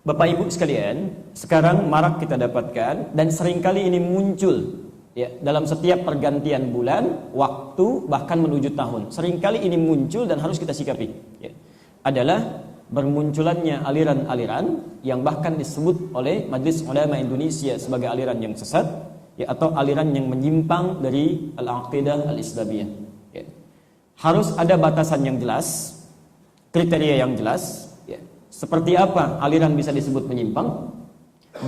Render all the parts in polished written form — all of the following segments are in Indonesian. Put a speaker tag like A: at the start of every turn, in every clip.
A: Bapak Ibu sekalian, sekarang marak kita dapatkan dan seringkali ini muncul ya dalam setiap pergantian bulan, waktu, bahkan menuju tahun. Seringkali ini muncul dan harus kita sikapi. Ya. Adalah bermunculannya aliran-aliran yang bahkan disebut oleh Majelis Ulama Indonesia sebagai aliran yang sesat, ya, atau aliran yang menyimpang dari al-aqidah al-islamiyah. Ya. Harus ada batasan yang jelas, kriteria yang jelas. Ya. Seperti apa aliran bisa disebut menyimpang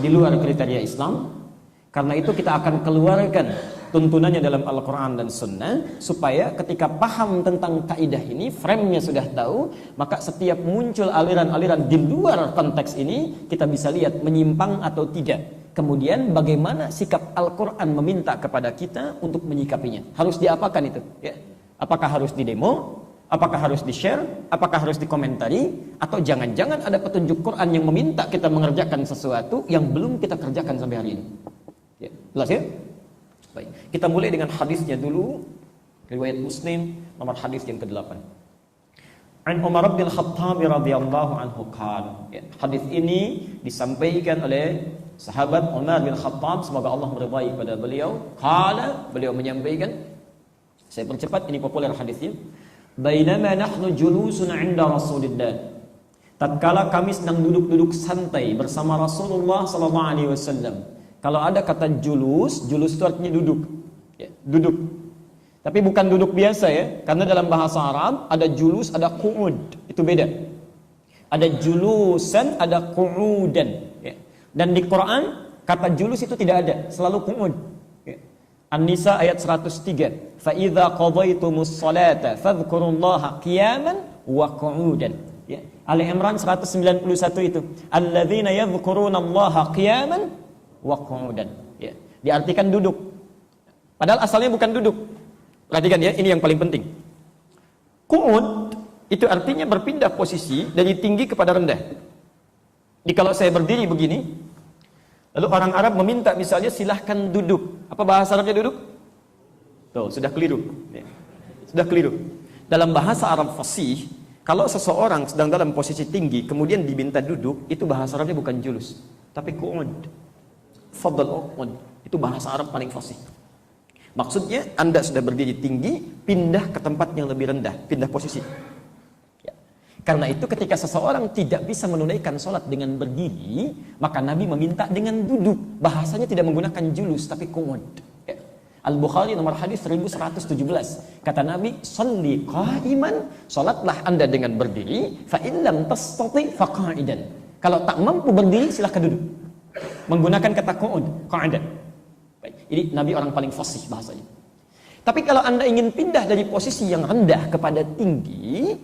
A: di luar kriteria Islam? Karena itu kita akan keluarkan tuntunannya dalam Al-Quran dan Sunnah, supaya ketika paham tentang kaidah ini, frame-nya sudah tahu, maka setiap muncul aliran-aliran di luar konteks ini, kita bisa lihat menyimpang atau tidak. Kemudian bagaimana sikap Al-Quran meminta kepada kita untuk menyikapinya. Harus diapakan itu? Ya. Apakah harus didemo? Apakah harus di-share? Apakah harus dikomentari? Atau jangan-jangan ada petunjuk Quran yang meminta kita mengerjakan sesuatu yang belum kita kerjakan sampai hari ini. Ya, jelas ya? Baik, kita mulai dengan hadisnya dulu. Riwayat Muslim, nomor hadis yang ke-8. An Umar bin Khattab radhiyallahu anhu qala. Ya, hadis ini disampaikan oleh sahabat Umar bin Khattab, semoga Allah meridai pada beliau. Qala, beliau menyampaikan, saya percepat, ini populer hadisnya. Bainama nahnu julusun 'inda Rasulillah. Tatkala kami sedang duduk-duduk santai bersama Rasulullah sallallahu alaihi wasallam. Kalau ada kata julus itu artinya duduk. Ya, duduk. Tapi bukan duduk biasa ya, karena dalam bahasa Arab ada julus, ada qu'ud. Itu beda. Ada julusan, ada qu'udan. Ya. Dan di Quran kata julus itu tidak ada, selalu qu'ud. Ya. An-Nisa ayat 103. Fa idza qadaytumus salata fadhkurullaha qiyaman wa qu'udan. Ya. Ali Imran 191 itu. Alladzina yadhkurunallaha qiyaman wa qu'udan. Ya. Diartikan duduk. Padahal asalnya bukan duduk. Perhatikan ya, ini yang paling penting. Qu'ud itu artinya berpindah posisi dari tinggi kepada rendah. Jadi kalau saya berdiri begini, lalu orang Arab meminta misalnya silahkan duduk. Apa bahasa Arabnya duduk? Tuh, sudah keliru. Ya. Sudah keliru. Dalam bahasa Arab fasih, kalau seseorang sedang dalam posisi tinggi kemudian diminta duduk, itu bahasa Arabnya bukan julus, tapi qu'ud. Fadl uqud. Itu bahasa Arab paling fasih. Maksudnya Anda sudah berdiri tinggi, pindah ke tempat yang lebih rendah, pindah posisi. Ya. Karena itu ketika seseorang tidak bisa menunaikan sholat dengan berdiri, maka Nabi meminta dengan duduk. Bahasanya tidak menggunakan julus, tapi qu'ud. Ya. Al-Bukhari nomor hadis 1117. Kata Nabi, "Shalli qa'iman." Salatlah Anda dengan berdiri, fa in lam tastati fa qa'idan. Kalau tak mampu berdiri, silakan duduk. Menggunakan kata qu'ud, qa'idan. Baik, ini Nabi orang paling fasih bahasanya. Tapi kalau Anda ingin pindah dari posisi yang rendah kepada tinggi,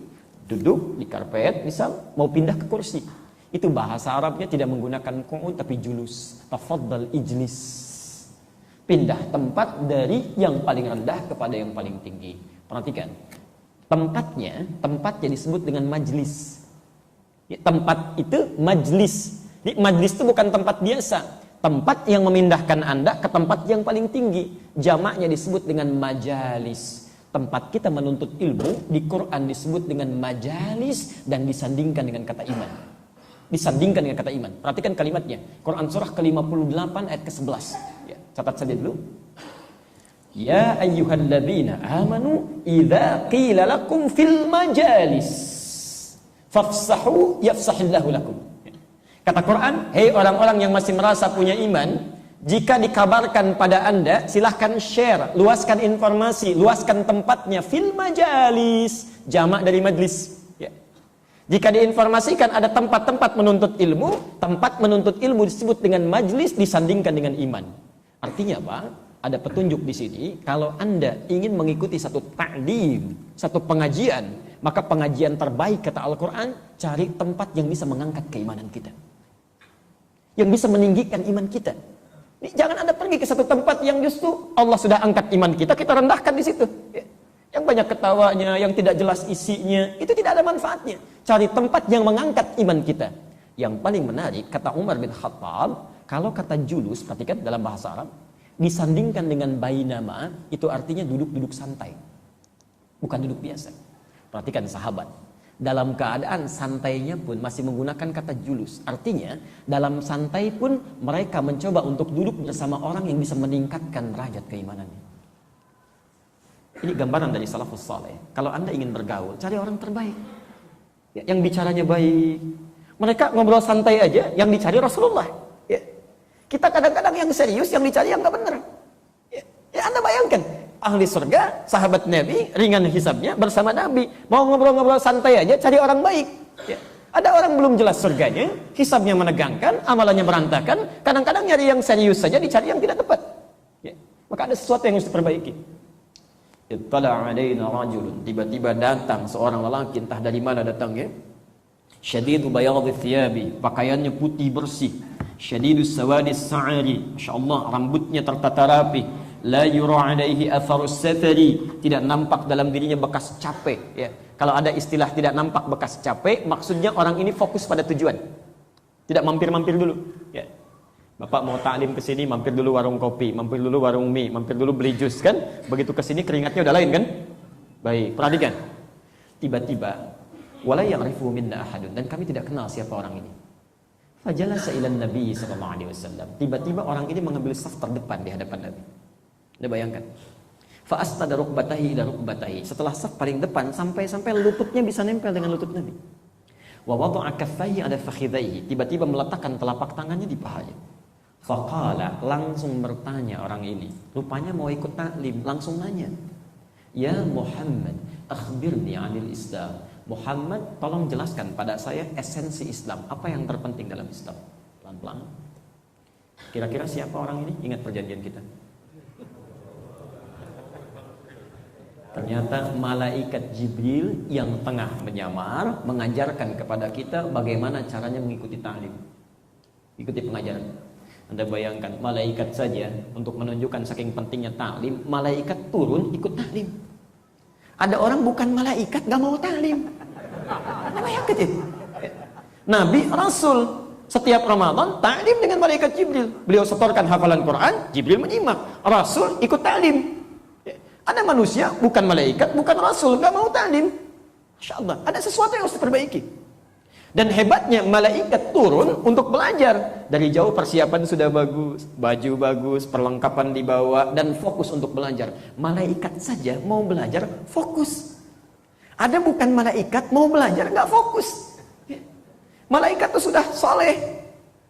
A: duduk di karpet, misal mau pindah ke kursi. Itu bahasa Arabnya tidak menggunakan qu'ud tapi julus. Tafaddal ijlis. Pindah tempat dari yang paling rendah kepada yang paling tinggi. Perhatikan, tempatnya disebut dengan majlis. Ya, tempat itu majlis. Jadi majlis itu bukan tempat biasa, tempat yang memindahkan Anda ke tempat yang paling tinggi. Jamaknya disebut dengan majalis. Tempat kita menuntut ilmu di Quran disebut dengan majalis dan disandingkan dengan kata iman. Disandingkan dengan kata iman. Perhatikan kalimatnya. Quran surah ke-58 ayat ke-11. Ya, catat saja dulu. Ya ayyuhalladzina amanu idza qila lakum fil majalis fafsahu yafsahillahu lakum. Kata Quran, hei orang-orang yang masih merasa punya iman, jika dikabarkan pada Anda, silahkan share, luaskan informasi, luaskan tempatnya fil majalis, jamak dari majlis. Ya. Jika diinformasikan ada tempat-tempat menuntut ilmu, tempat menuntut ilmu disebut dengan majlis, disandingkan dengan iman. Artinya apa? Ada petunjuk di sini, kalau Anda ingin mengikuti satu ta'lim, satu pengajian, maka pengajian terbaik kata Al-Quran, cari tempat yang bisa mengangkat keimanan kita, yang bisa meninggikan iman kita. Jangan Anda pergi ke satu tempat yang justru Allah sudah angkat iman kita, kita rendahkan di situ. Yang banyak ketawanya, yang tidak jelas isinya, itu tidak ada manfaatnya. Cari tempat yang mengangkat iman kita. Yang paling menarik, kata Umar bin Khattab, kalau kata julus, perhatikan dalam bahasa Arab, disandingkan dengan bainama, itu artinya duduk-duduk santai. Bukan duduk biasa. Perhatikan sahabat. dalam keadaan santainya pun masih menggunakan kata julus. Artinya dalam santai pun mereka mencoba untuk duduk bersama orang yang bisa meningkatkan derajat keimanannya. Ini gambaran dari salafus saleh. Kalau Anda ingin bergaul, cari orang terbaik, ya, yang bicaranya baik. Mereka ngobrol santai aja, yang dicari Rasulullah. Ya. Kita kadang-kadang yang serius, yang dicari yang nggak benar. Ya, Anda bayangkan, ahli surga, sahabat Nabi, ringan hisabnya bersama Nabi. Mau ngobrol-ngobrol santai aja, cari orang baik. Ya. Ada orang belum jelas surganya, hisabnya menegangkan, amalannya berantakan. Kadang-kadang nyari yang serius saja, dicari yang tidak tepat. Ya. Maka ada sesuatu yang harus diperbaiki. Ittala alaina rajulun, tiba-tiba datang seorang lelaki, entah dari mana datangnya. Syadidu bayadhi thiyabi, pakaiannya putih bersih. Syadidu sawadis sa'ari, masyaallah, rambutnya tertata rapi. La yura alaihi atharus safari, tidak nampak dalam dirinya bekas capek, ya. Kalau ada istilah tidak nampak bekas capek, maksudnya orang ini fokus pada tujuan. Tidak mampir-mampir dulu, ya. Bapak mau taklim ke sini, mampir dulu warung kopi, mampir dulu warung mie, mampir dulu beli jus, kan? Begitu ke sini keringatnya udah lain, kan? Baik, perhatikan. Tiba-tiba wala ya'rifu minna ahadun, dan kami tidak kenal siapa orang ini. Fajalasa ila Nabi sallallahu alaihi wasallam. Tiba-tiba orang ini mengambil saf terdepan di hadapan Nabi. Anda bayangkan. Fa asnada rukbatahi ila rukbatahi. Setelah saf paling depan sampai lututnya bisa nempel dengan lutut Nabi. Wa wada'a kaffayhi ala fakhidhaihi. Tiba-tiba meletakkan telapak tangannya di pahanya. Faqala, langsung bertanya orang ini. Rupanya mau ikut taklim, langsung nanya. Ya Muhammad, akhbirni 'anil Islam. Muhammad, tolong jelaskan pada saya esensi Islam. Apa yang terpenting dalam Islam? Pelan-pelan. Kira-kira siapa orang ini? Ingat perjanjian kita. Ternyata malaikat Jibril yang tengah menyamar mengajarkan kepada kita bagaimana caranya mengikuti taklim. Ikuti pengajaran. Anda bayangkan, malaikat saja untuk menunjukkan saking pentingnya taklim, malaikat turun ikut taklim. Ada orang bukan malaikat gak mau taklim. Anda bayangkan itu. Nabi, Rasul, setiap Ramadan taklim dengan malaikat Jibril. Beliau setorkan hafalan Quran, Jibril menyimak. Rasul ikut taklim. Ada manusia, bukan malaikat, bukan Rasul, gak mau taklim. Masya Allah, ada sesuatu yang harus diperbaiki. Dan hebatnya, malaikat turun untuk belajar. Dari jauh persiapan sudah bagus, baju bagus, perlengkapan dibawa, dan fokus untuk belajar. Malaikat saja mau belajar, fokus. Ada bukan malaikat, mau belajar, gak fokus. Malaikat itu sudah soleh,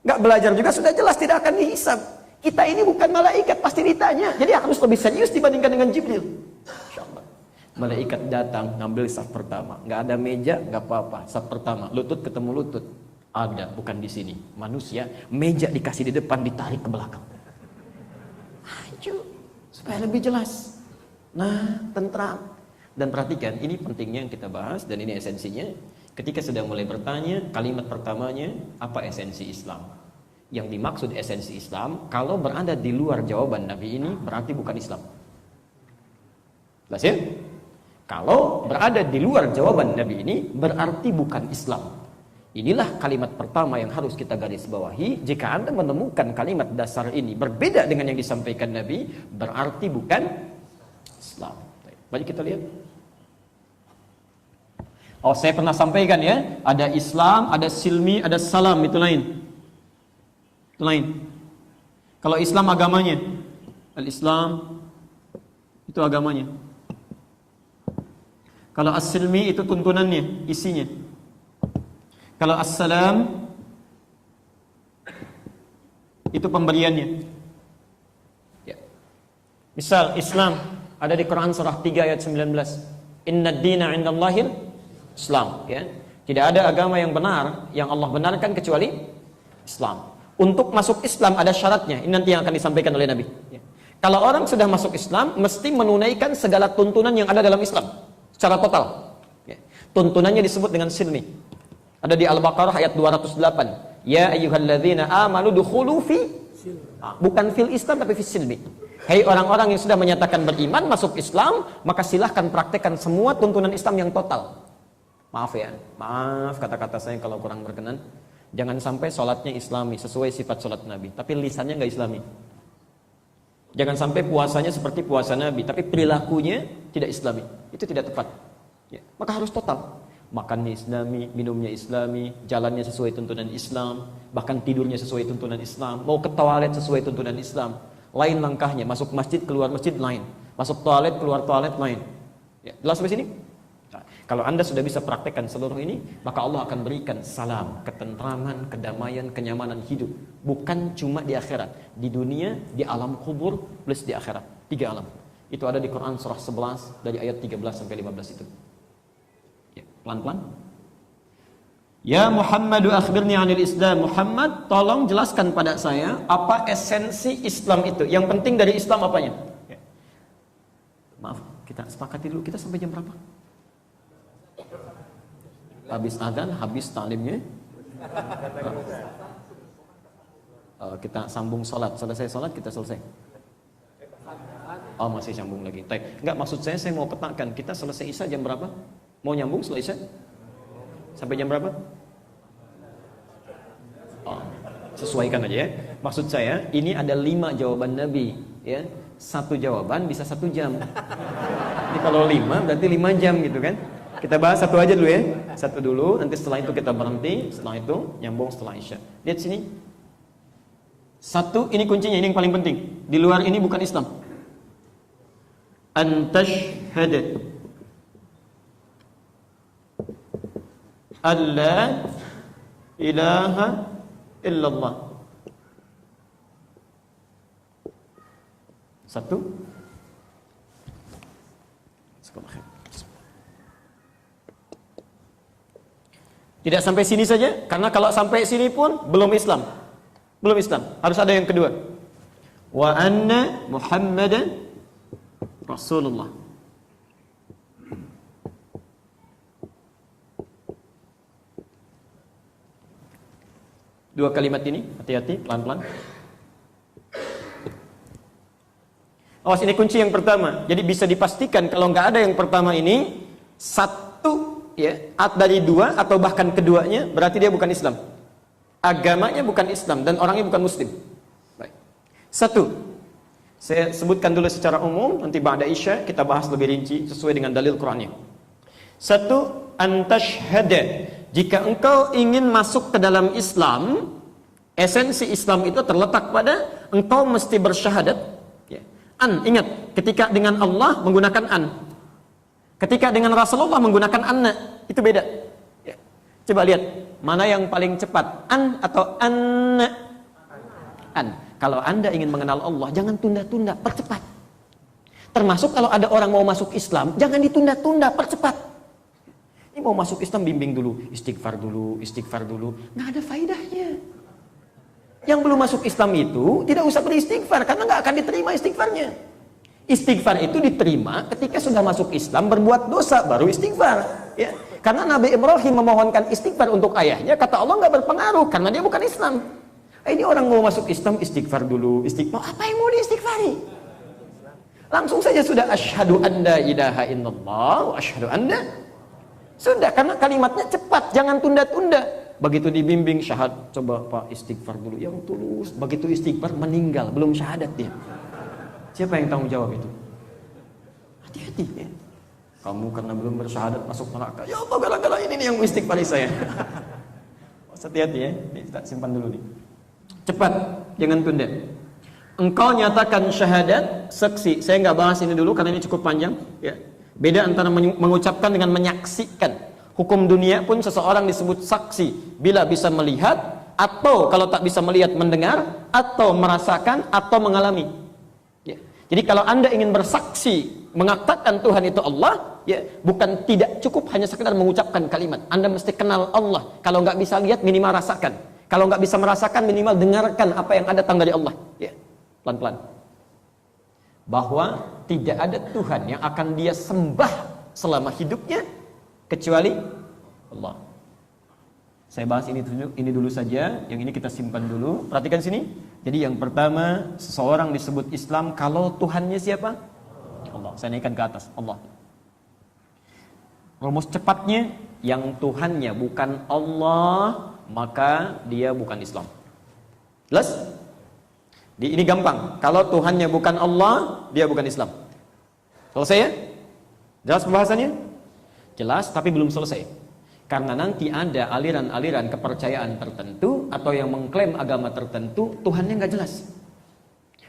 A: gak belajar juga sudah jelas tidak akan dihisab. Kita ini bukan malaikat, pasti ditanya. Jadi harus lebih serius dibandingkan dengan Jibril. Insyaallah. Malaikat datang ngambil saf pertama. Nggak ada meja, nggak apa-apa. Saf pertama, lutut ketemu lutut. Ada, bukan di sini. Manusia, meja dikasih di depan, ditarik ke belakang. Ayo, supaya lebih jelas. Nah, tentram. Dan perhatikan, ini pentingnya yang kita bahas dan ini esensinya. Ketika sudah mulai bertanya, kalimat pertamanya, apa esensi Islam? Yang dimaksud esensi Islam, kalau berada di luar jawaban Nabi ini, berarti bukan Islam. Jelas ya? Kalau berada di luar jawaban Nabi ini, berarti bukan Islam. Inilah kalimat pertama yang harus kita garis bawahi. Jika Anda menemukan kalimat dasar ini berbeda dengan yang disampaikan Nabi, berarti bukan Islam. Mari kita lihat. Oh, saya pernah sampaikan ya, ada Islam, ada silmi, ada salam, itu lain. Itu lain. Kalau Islam agamanya, al-Islam itu agamanya. Kalau as-silmi itu tuntunannya, isinya. Kalau as-salam itu pemberiannya. Ya. Misal Islam ada di Quran surah 3 ayat 19. Inna ad-dina 'indallahil Islam, ya. Tidak ada agama yang benar yang Allah benarkan kecuali Islam. Untuk masuk Islam ada syaratnya. Ini nanti yang akan disampaikan oleh Nabi. Ya. Kalau orang sudah masuk Islam, mesti menunaikan segala tuntunan yang ada dalam Islam secara total. Ya. Tuntunannya disebut dengan silmi. Ada di Al-Baqarah ayat 208. Ya ayyuhalladzina amanu dukhulu fi, bukan fil Islam tapi fi silmi. Hei orang-orang yang sudah menyatakan beriman masuk Islam, maka silahkan praktekkan semua tuntunan Islam yang total. Maaf ya, maaf kata-kata saya kalau kurang berkenan. Jangan sampai sholatnya Islami sesuai sifat sholat Nabi, tapi lisannya nggak Islami. Jangan sampai puasanya seperti puasa Nabi, tapi perilakunya tidak Islami. Itu tidak tepat. Ya. Maka harus total. makannya Islami, minumnya Islami, jalannya sesuai tuntunan Islam, bahkan tidurnya sesuai tuntunan Islam, mau ke toilet sesuai tuntunan Islam. Lain langkahnya, masuk masjid, keluar masjid lain, masuk toilet, keluar toilet lain. Ya, jelas sampai sini? Nah, kalau Anda sudah bisa praktekkan seluruh ini, maka Allah akan berikan salam, ketentraman, kedamaian, kenyamanan hidup. Bukan cuma di akhirat, di dunia, di alam kubur, plus di akhirat. 3 alam. Itu ada di Quran surah 11 dari ayat 13 sampai 15 itu. Ya, pelan-pelan. Ya Muhammadu akhbirni 'anil Islam. Muhammad, tolong jelaskan pada saya apa esensi Islam itu. Yang penting dari Islam apanya? Ya. Maaf, kita sepakati dulu, kita sampai jam berapa? Habis adzan, habis taklimnya. Kita sambung salat. Selesai salat kita selesai. Oh, masih sambung lagi. Enggak, maksud saya mau petakan, kita selesai Isya jam berapa? Mau nyambung selesai Isya? Sampai jam berapa? Oh, sesuaikan aja ya. Maksud saya, ini ada 5 jawaban Nabi, ya. 1 jawaban bisa 1 jam. Jadi kalau 5 berarti 5 jam gitu kan. Kita bahas 1 aja dulu ya. 1 dulu, nanti setelah itu kita berhenti, setelah itu nyambung setelah Isya. Lihat sini. 1, ini kuncinya, ini yang paling penting. Di luar ini bukan Islam. Antashhadu alla ilaha illallah. 1. Tidak sampai sini saja, karena kalau sampai sini pun belum Islam. Belum Islam, harus ada yang kedua. Wa anna Muhammadan Rasulullah. Dua kalimat ini, hati-hati, pelan-pelan. Awas, ini kunci yang pertama. Jadi bisa dipastikan kalau nggak ada yang pertama ini, 1 ya, dari 2 atau bahkan keduanya, berarti dia bukan Islam. Agamanya bukan Islam dan orangnya bukan Muslim. Baik. 1. Saya sebutkan dulu secara umum, nanti ba'da Isya kita bahas lebih rinci sesuai dengan dalil Qur'annya. 1. Antashhada. Jika engkau ingin masuk ke dalam Islam, esensi Islam itu terletak pada engkau mesti bersyahadat. Ya. Ingat, ketika dengan Allah menggunakan ketika dengan Rasulullah menggunakan anna, itu beda. Ya. Coba lihat, mana yang paling cepat, atau anna? Kalau Anda ingin mengenal Allah, jangan tunda-tunda, percepat. Termasuk kalau ada orang mau masuk Islam, jangan ditunda-tunda, percepat. Ini mau masuk Islam, bimbing dulu, istighfar dulu, nggak ada faedahnya. Yang belum masuk Islam itu tidak usah beristighfar, karena nggak akan diterima istighfarnya. Istighfar itu diterima ketika sudah masuk Islam, berbuat dosa, baru istighfar. Ya. Karena Nabi Ibrahim memohonkan istighfar untuk ayahnya, kata Allah nggak berpengaruh, karena dia bukan Islam. Ini orang mau masuk Islam, istighfar dulu, apa yang mau diistighfari? Langsung saja sudah asyhadu an la ilaha illallah wa asyhadu anna. Sudah, karena kalimatnya cepat, jangan tunda-tunda. Begitu dibimbing syahad, coba Pak istighfar dulu, yang tulus. Begitu istighfar, meninggal, belum syahadat dia. Siapa yang tanggung jawab itu? Hati-hati ya. Kamu karena belum bersyahadat masuk neraka. Ya Allah, gara-gara ini nih yang istighfari saya. Hati-hati ya, ini kita simpan dulu nih. Cepat, jangan tunda. Engkau nyatakan syahadat, saksi. Saya nggak bahas ini dulu karena ini cukup panjang. Ya. Beda antara mengucapkan dengan menyaksikan. Hukum dunia pun seseorang disebut saksi bila bisa melihat, atau kalau tak bisa melihat mendengar, atau merasakan, atau mengalami. Ya. Jadi kalau Anda ingin bersaksi mengatakan Tuhan itu Allah, ya, bukan tidak cukup hanya sekedar mengucapkan kalimat. Anda mesti kenal Allah. Kalau nggak bisa lihat, minimal rasakan. Kalau nggak bisa merasakan, minimal dengarkan apa yang datang dari Allah. Ya. Pelan-pelan. Bahwa tidak ada Tuhan yang akan dia sembah selama hidupnya kecuali Allah. Saya bahas ini dulu saja, yang ini kita simpan dulu. Perhatikan sini. Jadi yang pertama, seseorang disebut Islam kalau Tuhannya siapa? Allah. Saya naikkan ke atas, Allah. Rumus cepatnya, yang Tuhannya bukan Allah, maka dia bukan Islam. Jelas? Ini gampang. Kalau Tuhannya bukan Allah, dia bukan Islam. Selesai ya? Jelas pembahasannya? Jelas, tapi belum selesai. Karena nanti ada aliran-aliran kepercayaan tertentu atau yang mengklaim agama tertentu, Tuhannya nggak jelas.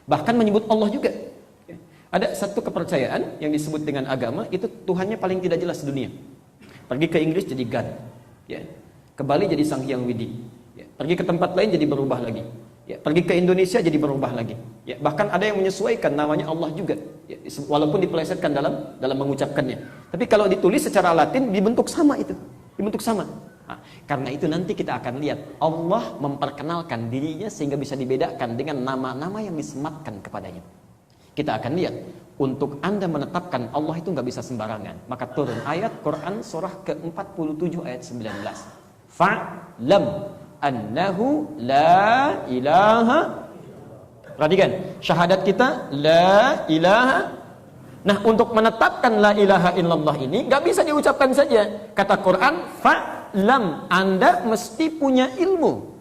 A: Bahkan menyebut Allah juga. Ada satu kepercayaan yang disebut dengan agama, itu Tuhannya paling tidak jelas di dunia. Pergi ke Inggris jadi God. Ya. Ke Bali jadi Sang Hyang Widi. Ya. Pergi ke tempat lain jadi berubah lagi. Ya. Pergi ke Indonesia jadi berubah lagi. Ya. Bahkan ada yang menyesuaikan namanya Allah juga. Ya. Walaupun dipelesetkan dalam mengucapkannya. Tapi kalau ditulis secara Latin dibentuk sama itu. Dibentuk sama. Nah, karena itu nanti kita akan lihat Allah memperkenalkan dirinya sehingga bisa dibedakan dengan nama-nama yang disematkan kepadanya. Kita akan lihat, untuk Anda menetapkan Allah itu nggak bisa sembarangan. Maka turun ayat Quran surah ke-47 ayat 19. Fa'lam annahu la ilaha. Perhatikan, syahadat kita la ilaha. Nah, untuk menetapkan la ilaha illallah ini nggak bisa diucapkan saja. Kata Quran, fa'lam, Anda mesti punya ilmu.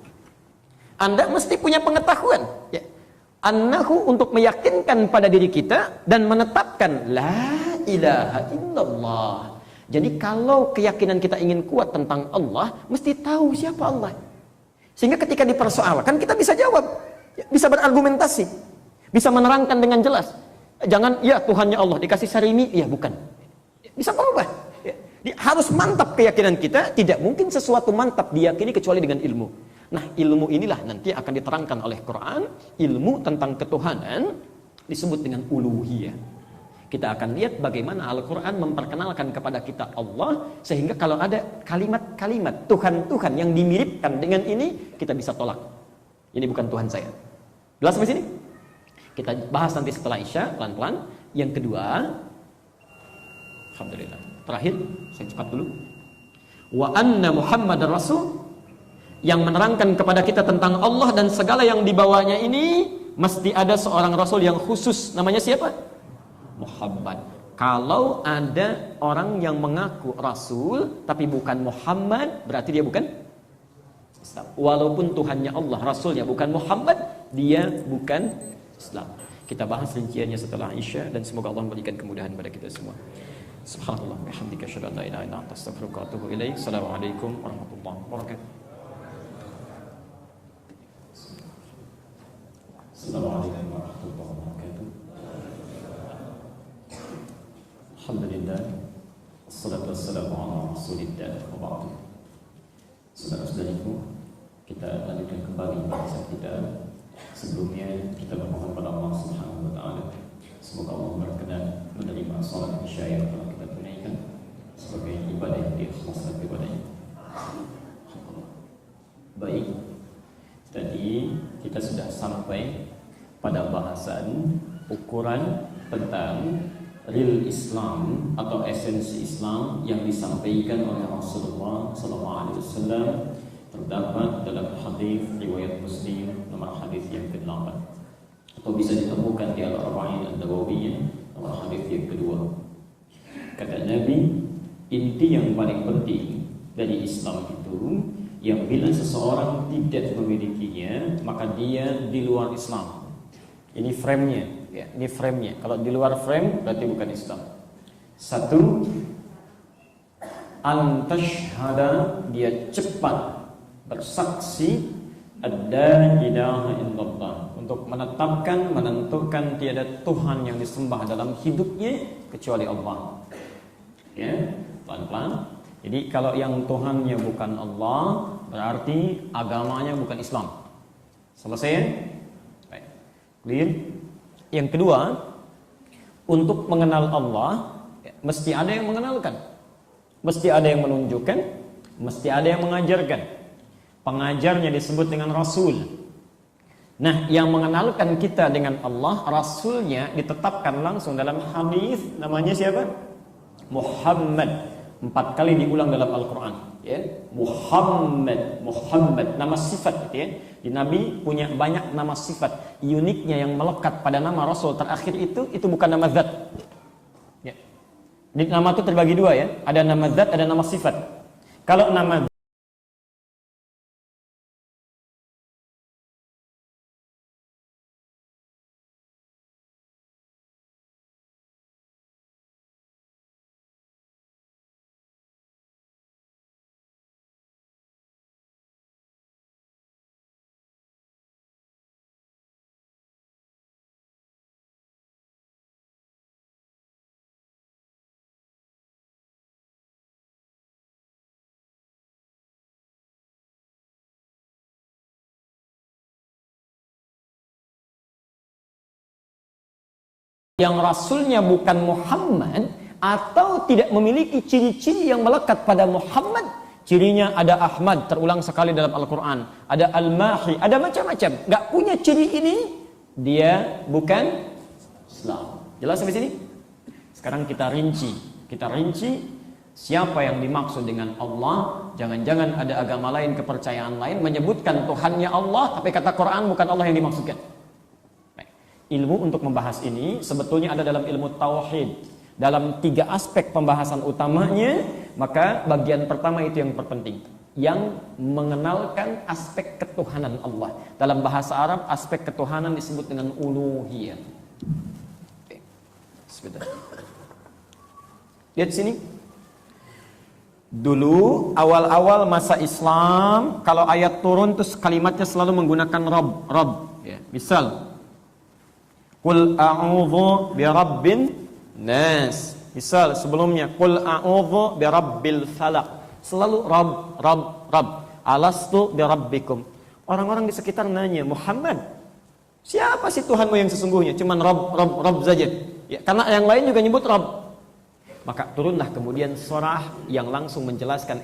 A: Anda mesti punya pengetahuan. Ya. Annahu, untuk meyakinkan pada diri kita dan menetapkan la ilaha illallah. Jadi kalau keyakinan kita ingin kuat tentang Allah, mesti tahu siapa Allah. Sehingga ketika dipersoalkan kita bisa jawab, bisa berargumentasi, bisa menerangkan dengan jelas. Jangan, ya Tuhannya Allah, dikasih sarimi, ya bukan. Bisa berubah. Ya. Harus mantap keyakinan kita, tidak mungkin sesuatu mantap diyakini kecuali dengan ilmu. Nah, ilmu inilah nanti akan diterangkan oleh Quran, ilmu tentang ketuhanan disebut dengan uluhiyah. Kita akan lihat bagaimana Al-Quran memperkenalkan kepada kita Allah, sehingga kalau ada kalimat-kalimat Tuhan-Tuhan yang dimiripkan dengan ini, kita bisa tolak. Ini bukan Tuhan saya. Jelas sampai sini? Kita bahas nanti setelah Isya, pelan-pelan. Yang kedua, alhamdulillah. Terakhir, saya cepat dulu. Wa anna Muhammadar Rasul, yang menerangkan kepada kita tentang Allah dan segala yang dibawanya ini, mesti ada seorang Rasul yang khusus. Namanya siapa? Muhammad. Kalau ada orang yang mengaku Rasul, tapi bukan Muhammad, berarti dia bukan Islam. Walaupun Tuhannya Allah, Rasulnya bukan Muhammad, dia bukan Islam. Kita bahas rinciannya setelah Isya, dan semoga Allah memberikan kemudahan kepada kita semua. Subhanallah bihamdika asyhadu an la ilaha illa anta astaghfiruka wa atubu ilaik. Assalamualaikum warahmatullahi wabarakatuh. Assalamualaikum warahmatullahi wabarakatuh. Alhamdulillah, wassalatu wassalamu ala Rasulillah wa ba'du. Saudara-saudariku, kita lanjutkan kembali bahasan kita. Sebelumnya kita bermohon pada Allah Subhanahu wa taala, semoga Allah berkenan menerima salat Isya yang telah kita tunaikan sebagai ibadah yang diikhlaskan kepadanya. Baik, tadi kita sudah sampai pada bahasan ukuran tentang real Islam atau esensi Islam yang disampaikan oleh Rasulullah SAW, terdapat dalam hadis riwayat Muslim nomor hadis yang ke-8, atau bisa ditemukan di Al-Arba'in An-Nawawiyah nomor hadis yang kedua. Kata Nabi, inti yang paling penting dari Islam itu, yang bila seseorang tidak memilikinya, maka dia di luar Islam. Ini frame-nya, ya, ini frame-nya. Kalau di luar frame berarti bukan Islam. Satu, antashhada, dia cepat bersaksi ada ilaha illallah, untuk menetapkan, menentukan tiada Tuhan yang disembah dalam hidupnya kecuali Allah. Ya, pelan-pelan. Jadi kalau yang Tuhannya bukan Allah, berarti agamanya bukan Islam. Selesai ya? Baik. Clear? Yang kedua, untuk mengenal Allah, mesti ada yang mengenalkan, mesti ada yang menunjukkan, mesti ada yang mengajarkan. Pengajarnya disebut dengan Rasul. Nah, yang mengenalkan kita dengan Allah, Rasulnya ditetapkan langsung dalam hadis, namanya siapa? Muhammad. 4 kali diulang dalam Al-Quran, ya. Muhammad, Muhammad, nama sifat, gitu ya. Di Nabi punya banyak nama sifat. Uniknya yang melekat pada nama Rasul terakhir itu bukan nama zat. Ya. Di nama itu terbagi 2 ya. Ada nama zat, ada nama sifat. Kalau nama yang rasulnya bukan Muhammad atau tidak memiliki ciri-ciri yang melekat pada Muhammad. Cirinya ada Ahmad, terulang sekali dalam Al-Quran, ada Al-Mahi, ada macam-macam, nggak punya ciri ini, dia bukan Islam. Jelas sampai sini? Sekarang kita rinci siapa yang dimaksud dengan Allah. Jangan-jangan ada agama lain, kepercayaan lain menyebutkan Tuhannya Allah, tapi kata Quran bukan Allah yang dimaksudkan. Ilmu untuk membahas ini sebetulnya ada dalam ilmu tauhid. Dalam 3 aspek pembahasan utamanya, maka bagian pertama itu yang terpenting, yang mengenalkan aspek ketuhanan Allah. Dalam bahasa Arab, aspek ketuhanan disebut dengan uluhiyah. Oke. Sebentar. Lihat sini. Dulu awal-awal masa Islam, kalau ayat turun terus kalimatnya selalu menggunakan Rabb. Ya. Misal, Qul a'udzu birabbin nas. Misal sebelumnya, Qul a'udzu birabbil falaq. Selalu Rabb. Alastu birabbikum. Orang-orang di sekitar nanya, Muhammad, siapa sih Tuhanmu yang sesungguhnya? Cuman Rabb saja. Ya, karena yang lain juga nyebut Rabb. Maka turunlah kemudian surah yang langsung menjelaskan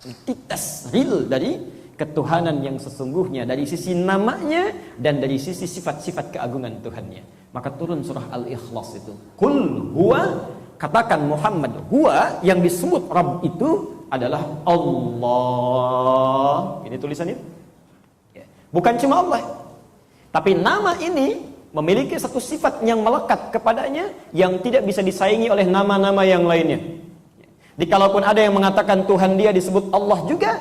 A: entitas real dari ketuhanan yang sesungguhnya, dari sisi namanya dan dari sisi sifat-sifat keagungan Tuhannya. Maka turun surah Al-Ikhlas itu. Qul huwa, katakan Muhammad, huwa yang disebut Rabb itu adalah Allah. Ini tulisannya. Bukan cuma Allah, tapi nama ini memiliki satu sifat yang melekat kepadanya yang tidak bisa disaingi oleh nama-nama yang lainnya. Jadi kalaupun ada yang mengatakan Tuhan dia disebut Allah juga,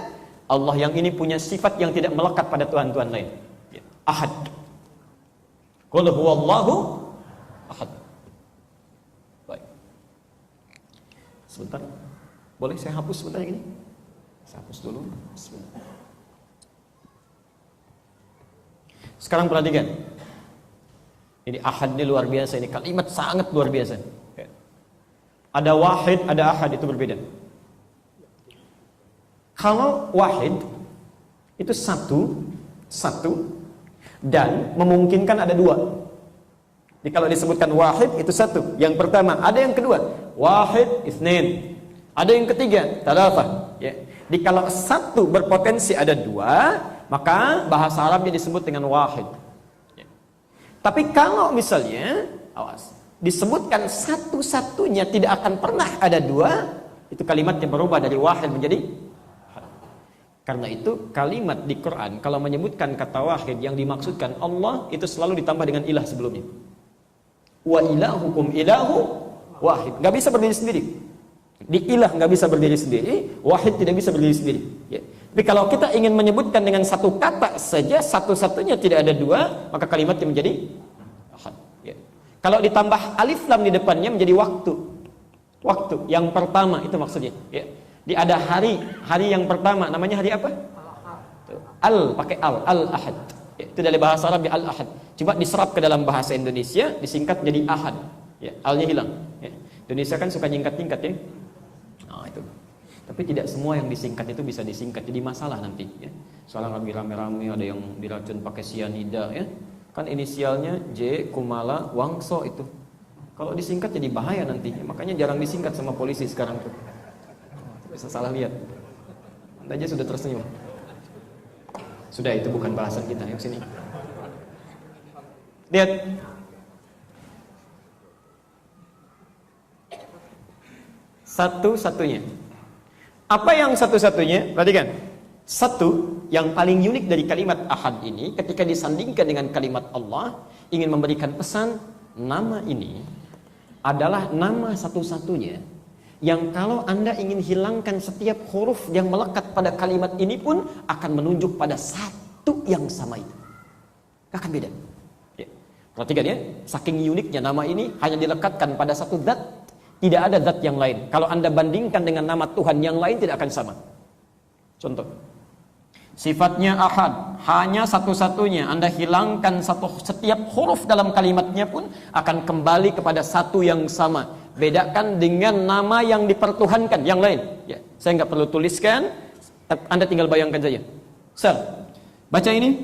A: Allah yang ini punya sifat yang tidak melekat pada Tuhan-Tuhan lain. Ahad. Qul huwallahu ahad. Baik. Sebentar. Boleh saya hapus sebentar ini? Saya hapus dulu. Sebentar. Sekarang perhatikan. Ini ahad ini luar biasa, ini kalimat sangat luar biasa. Ada wahid, ada ahad, itu berbeda. Kalau wahid itu satu dan memungkinkan ada 2. Jadi kalau disebutkan wahid itu satu, yang pertama. Ada yang kedua, wahid itsnain. Ada yang ketiga, tsalatsa. Ya. Jadi kalau satu berpotensi ada 2, maka bahasa Arabnya disebut dengan wahid. Ya. Tapi kalau misalnya, awas, disebutkan satu-satunya tidak akan pernah ada 2, itu kalimatnya berubah dari wahid menjadi. Karena itu kalimat di Quran kalau menyebutkan kata wahid yang dimaksudkan Allah itu selalu ditambah dengan ilah sebelumnya. Wa ilahukum ilahu wahid. Gak bisa berdiri sendiri. Di ilah gak bisa berdiri sendiri, wahid tidak bisa berdiri sendiri. Ya. Tapi kalau kita ingin menyebutkan dengan satu kata saja, satu-satunya tidak ada 2, maka kalimatnya menjadi ahad. Ya. Kalau ditambah alif lam di depannya menjadi waktu. Waktu yang pertama itu maksudnya. Ya. Di ada hari yang pertama namanya hari apa? Al, pakai al-ahad. Ya, itu dari bahasa Arab ya, al-ahad. Coba diserap ke dalam bahasa Indonesia, disingkat jadi ahad. Ya, alnya hilang. Ya. Indonesia kan suka nyingkat-nyingkat ya. Nah, itu. Tapi tidak semua yang disingkat itu bisa disingkat, jadi masalah nanti. Ya. Soalnya lagi rame-rame ada yang diracun pakai sianida ya. Kan inisialnya J, Kumala, Wangso itu. Kalau disingkat jadi bahaya nanti. Ya, makanya jarang disingkat sama polisi sekarang tuh. Bisa salah lihat. Anda aja sudah tersenyum. Sudah, itu bukan bahasan kita. Yang sini. Lihat. Satu-satunya. Apa yang satu-satunya? Perhatikan. Satu, yang paling unik dari kalimat ahad ini, ketika disandingkan dengan kalimat Allah, ingin memberikan pesan, nama ini adalah nama satu-satunya yang kalau Anda ingin hilangkan setiap huruf yang melekat pada kalimat ini pun akan menunjuk pada satu yang sama itu. Gak akan beda. Ya. Perhatikan ya, saking uniknya nama ini hanya dilekatkan pada satu zat, tidak ada zat yang lain. Kalau Anda bandingkan dengan nama Tuhan yang lain tidak akan sama. Contoh, sifatnya ahad, hanya satu-satunya. Anda hilangkan setiap huruf dalam kalimatnya pun akan kembali kepada satu yang sama. Bedakan dengan nama yang dipertuhankan yang lain. Ya, saya nggak perlu tuliskan, Anda tinggal bayangkan saja. Sir, baca ini.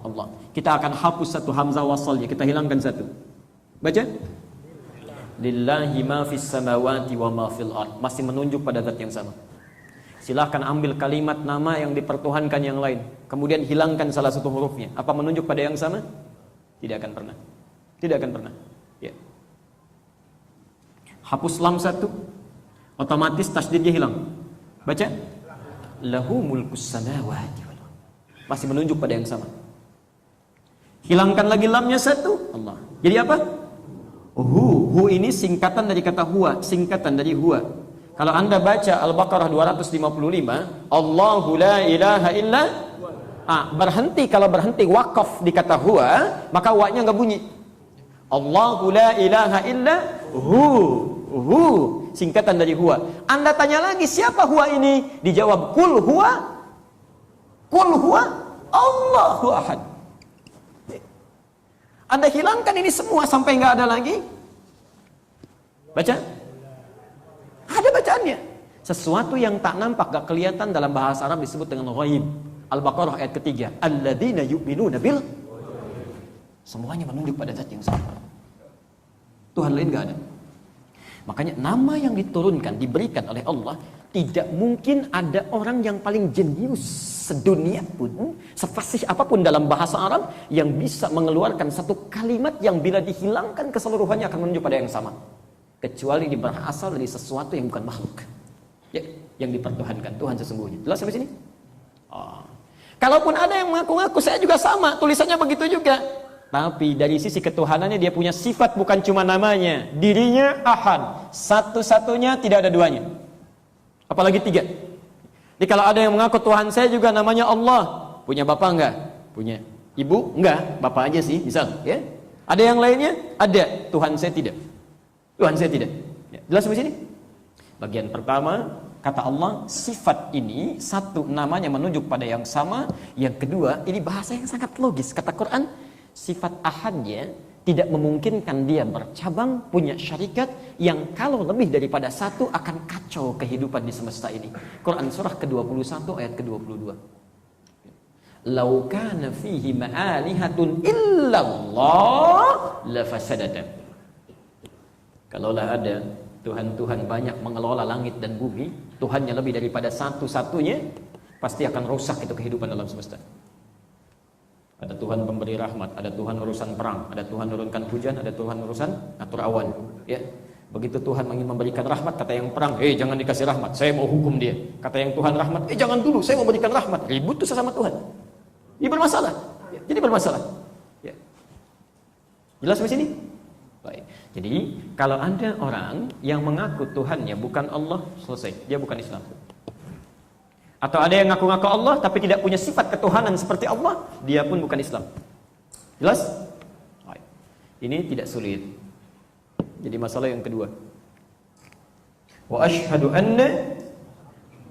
A: Allah. Kita akan hapus satu hamzah wasalnya, kita hilangkan satu. Baca. Lillahi ma fis samawati wa ma fil ard. Masih menunjuk pada zat yang sama. Silahkan ambil kalimat nama yang dipertuhankan yang lain, kemudian hilangkan salah satu hurufnya. Apa menunjuk pada yang sama? Tidak akan pernah. Tidak akan pernah. Ya. Hapus lam satu, otomatis tasdidnya hilang. Baca. Lahu mulkus samawati wal ard. Masih menunjuk pada yang sama. Hilangkan lagi lamnya satu, Allah. Jadi apa? Hu ini singkatan dari kata huwa, singkatan dari huwa. Kalau Anda baca Al-Baqarah 255, Allahu la ilaha illa berhenti, kalau berhenti wakaf di kata huwa, maka wa-nya enggak bunyi. Allahu la ilaha illa hu, singkatan dari huwa. Anda tanya lagi, siapa huwa ini? Dijawab kul huwa Allahu ahad. Anda hilangkan ini semua sampai enggak ada lagi. Baca. Ada bacaannya. Sesuatu yang tak nampak, gak kelihatan, dalam bahasa Arab disebut dengan ghaib. Al-Baqarah ayat ketiga. Alladzina yu'minuna bil. Semuanya menunjuk pada zat yang sama. Tuhan lain gak ada. Makanya nama yang diturunkan, diberikan oleh Allah, tidak mungkin ada orang yang paling jenius sedunia pun, sefasih apapun dalam bahasa Arab, yang bisa mengeluarkan satu kalimat yang bila dihilangkan keseluruhannya akan menunjuk pada yang sama. Kecuali dia berasal dari sesuatu yang bukan makhluk, ya, yang dipertuhankan, Tuhan sesungguhnya. Jelas sampai sini? Kalaupun ada yang mengaku-ngaku saya juga sama, tulisannya begitu juga, tapi dari sisi ketuhanannya dia punya sifat, bukan cuma namanya. Dirinya ahad, satu-satunya, tidak ada duanya, apalagi tiga. Jadi kalau ada yang mengaku Tuhan saya juga namanya Allah, punya bapak enggak? Punya. Ibu? Enggak, bapak aja sih, misal, ya. Ada yang lainnya? Ada. Tuhan saya tidak. Tuhan saya tidak. Ya, jelas sampai sini? Bagian pertama, kata Allah, sifat ini satu, namanya menunjuk pada yang sama. Yang kedua, ini bahasa yang sangat logis. Kata Quran, sifat ahadnya tidak memungkinkan dia bercabang, punya syarikat yang kalau lebih daripada satu akan kacau kehidupan di semesta ini. Quran surah ke-21 ayat ke-22. Lau kana fihi ma'alihatun illallah lafasadata. Kalaulah ada Tuhan-Tuhan banyak mengelola langit dan bumi, Tuhannya lebih daripada satu-satunya, pasti akan rusak itu kehidupan dalam semesta. Ada Tuhan pemberi rahmat, ada Tuhan urusan perang, ada Tuhan menurunkan hujan, ada Tuhan urusan atur awan. Ya, begitu Tuhan ingin memberikan rahmat, kata yang perang, jangan dikasih rahmat, saya mau hukum dia. Kata yang Tuhan rahmat, jangan dulu, saya mau berikan rahmat. Ribut tuh sama Tuhan. Ini bermasalah. Ya, jadi bermasalah. Ya. Jelas sampai sini? Baik. Jadi kalau ada orang yang mengaku Tuhannya bukan Allah, selesai, dia bukan Islam. Atau ada yang ngaku-ngaku Allah tapi tidak punya sifat ketuhanan seperti Allah, dia pun bukan Islam. Jelas? Baik. Ini tidak sulit. Jadi masalah yang kedua. Wa asyhadu anna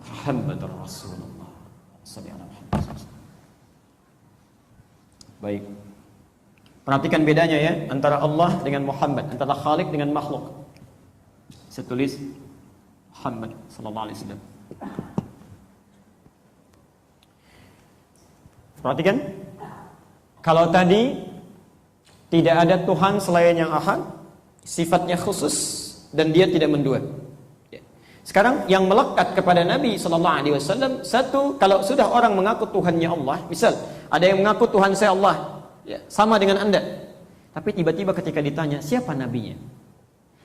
A: Muhammadar Rasulullah. Sallallahu alaihi wasallam. Baik. Perhatikan bedanya ya, antara Allah dengan Muhammad, antara Khalik dengan makhluk. Saya tulis Muhammad sallallahu alaihi wasallam. Perhatikan. Kalau tadi tidak ada Tuhan selain yang ahad, sifatnya khusus dan dia tidak mendua. Sekarang yang melekat kepada Nabi sallallahu alaihi wasallam, satu, kalau sudah orang mengaku Tuhannya Allah, misal ada yang mengaku Tuhan saya Allah, ya, sama dengan Anda. Tapi tiba-tiba ketika ditanya, siapa nabinya?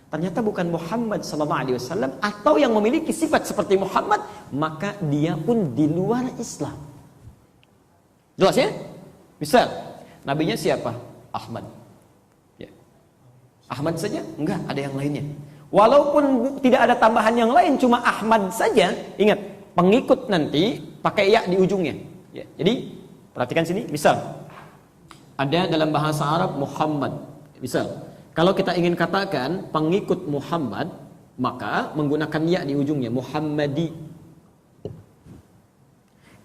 A: Ternyata bukan Muhammad sallallahu alaihi wasallam atau yang memiliki sifat seperti Muhammad, maka dia pun di luar Islam. Jelas ya? Misal, nabinya siapa? Ahmad. Ya. Ahmad saja? Enggak, ada yang lainnya. Walaupun tidak ada tambahan yang lain, cuma Ahmad saja, ingat, pengikut nanti pakai ya di ujungnya. Ya. Jadi, perhatikan sini, misal ada dalam bahasa Arab Muhammad. Misal, kalau kita ingin katakan pengikut Muhammad, maka menggunakan ya di ujungnya, Muhammadi.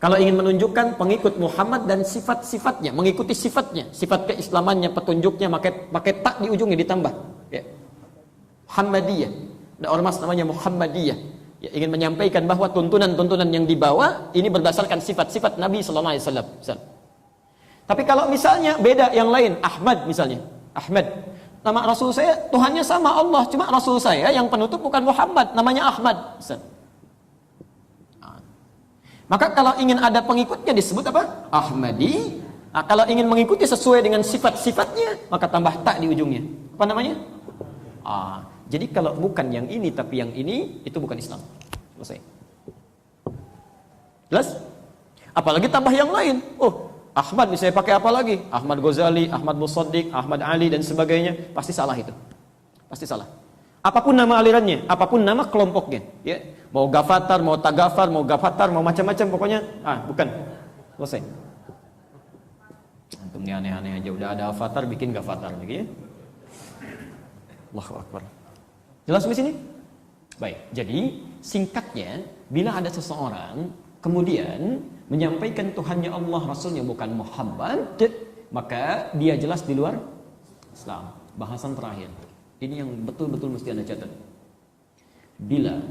A: Kalau ingin menunjukkan pengikut Muhammad dan sifat-sifatnya, mengikuti sifatnya, sifat keislamannya, petunjuknya, pakai tak di ujungnya ditambah. Ya. Muhammadiyah. Ada ormas namanya Muhammadiyah. Ya, ingin menyampaikan bahwa tuntunan-tuntunan yang dibawa ini berdasarkan sifat-sifat Nabi sallallahu alaihi wasallam. Tapi kalau misalnya beda yang lain, Ahmad misalnya, Ahmad, Nama Rasul saya, Tuhannya sama Allah, cuma Rasul saya yang penutup bukan Muhammad, namanya Ahmad. Maka kalau ingin ada pengikutnya disebut apa? Ahmadi. Nah, kalau ingin mengikuti sesuai dengan sifat-sifatnya, maka tambah tak di ujungnya. Apa namanya? Jadi kalau bukan yang ini tapi yang ini, itu bukan Islam. Selesai. Jelas? Apalagi tambah yang lain. Ahmad misalnya pakai apa lagi? Ahmad Ghazali, Ahmad Musaddiq, Ahmad Ali dan sebagainya, pasti salah itu. Pasti salah. Apapun nama alirannya, apapun nama kelompoknya, ya. Mau Gafatar, mau Tagafar, mau Gafatar, mau macam-macam pokoknya, bukan. Selesai. Untungnya aneh-aneh aja, udah ada Avatar bikin Gafatar lagi ya. Allahu Akbar. Jelas di sini? Baik. Jadi, singkatnya, bila ada seseorang kemudian menyampaikan Tuhannya Allah, Rasulnya bukan Muhammad, maka dia jelas di luar Islam. Bahasan terakhir. Ini yang betul-betul mesti Anda catat. Bila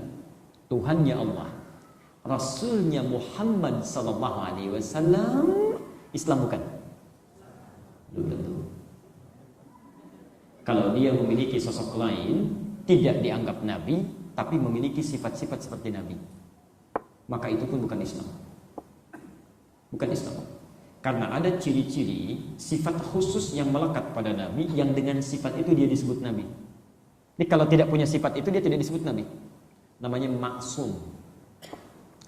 A: Tuhannya Allah, Rasulnya Muhammad sallallahu alaihi wasallam, Islam bukan? Belum tentu. Kalau dia memiliki sosok lain, tidak dianggap nabi, tapi memiliki sifat-sifat seperti nabi, maka itu pun bukan Islam. Bukan Islam. Karena ada ciri-ciri sifat khusus yang melekat pada Nabi, yang dengan sifat itu dia disebut Nabi. Jadi kalau tidak punya sifat itu dia tidak disebut Nabi. Namanya maksum.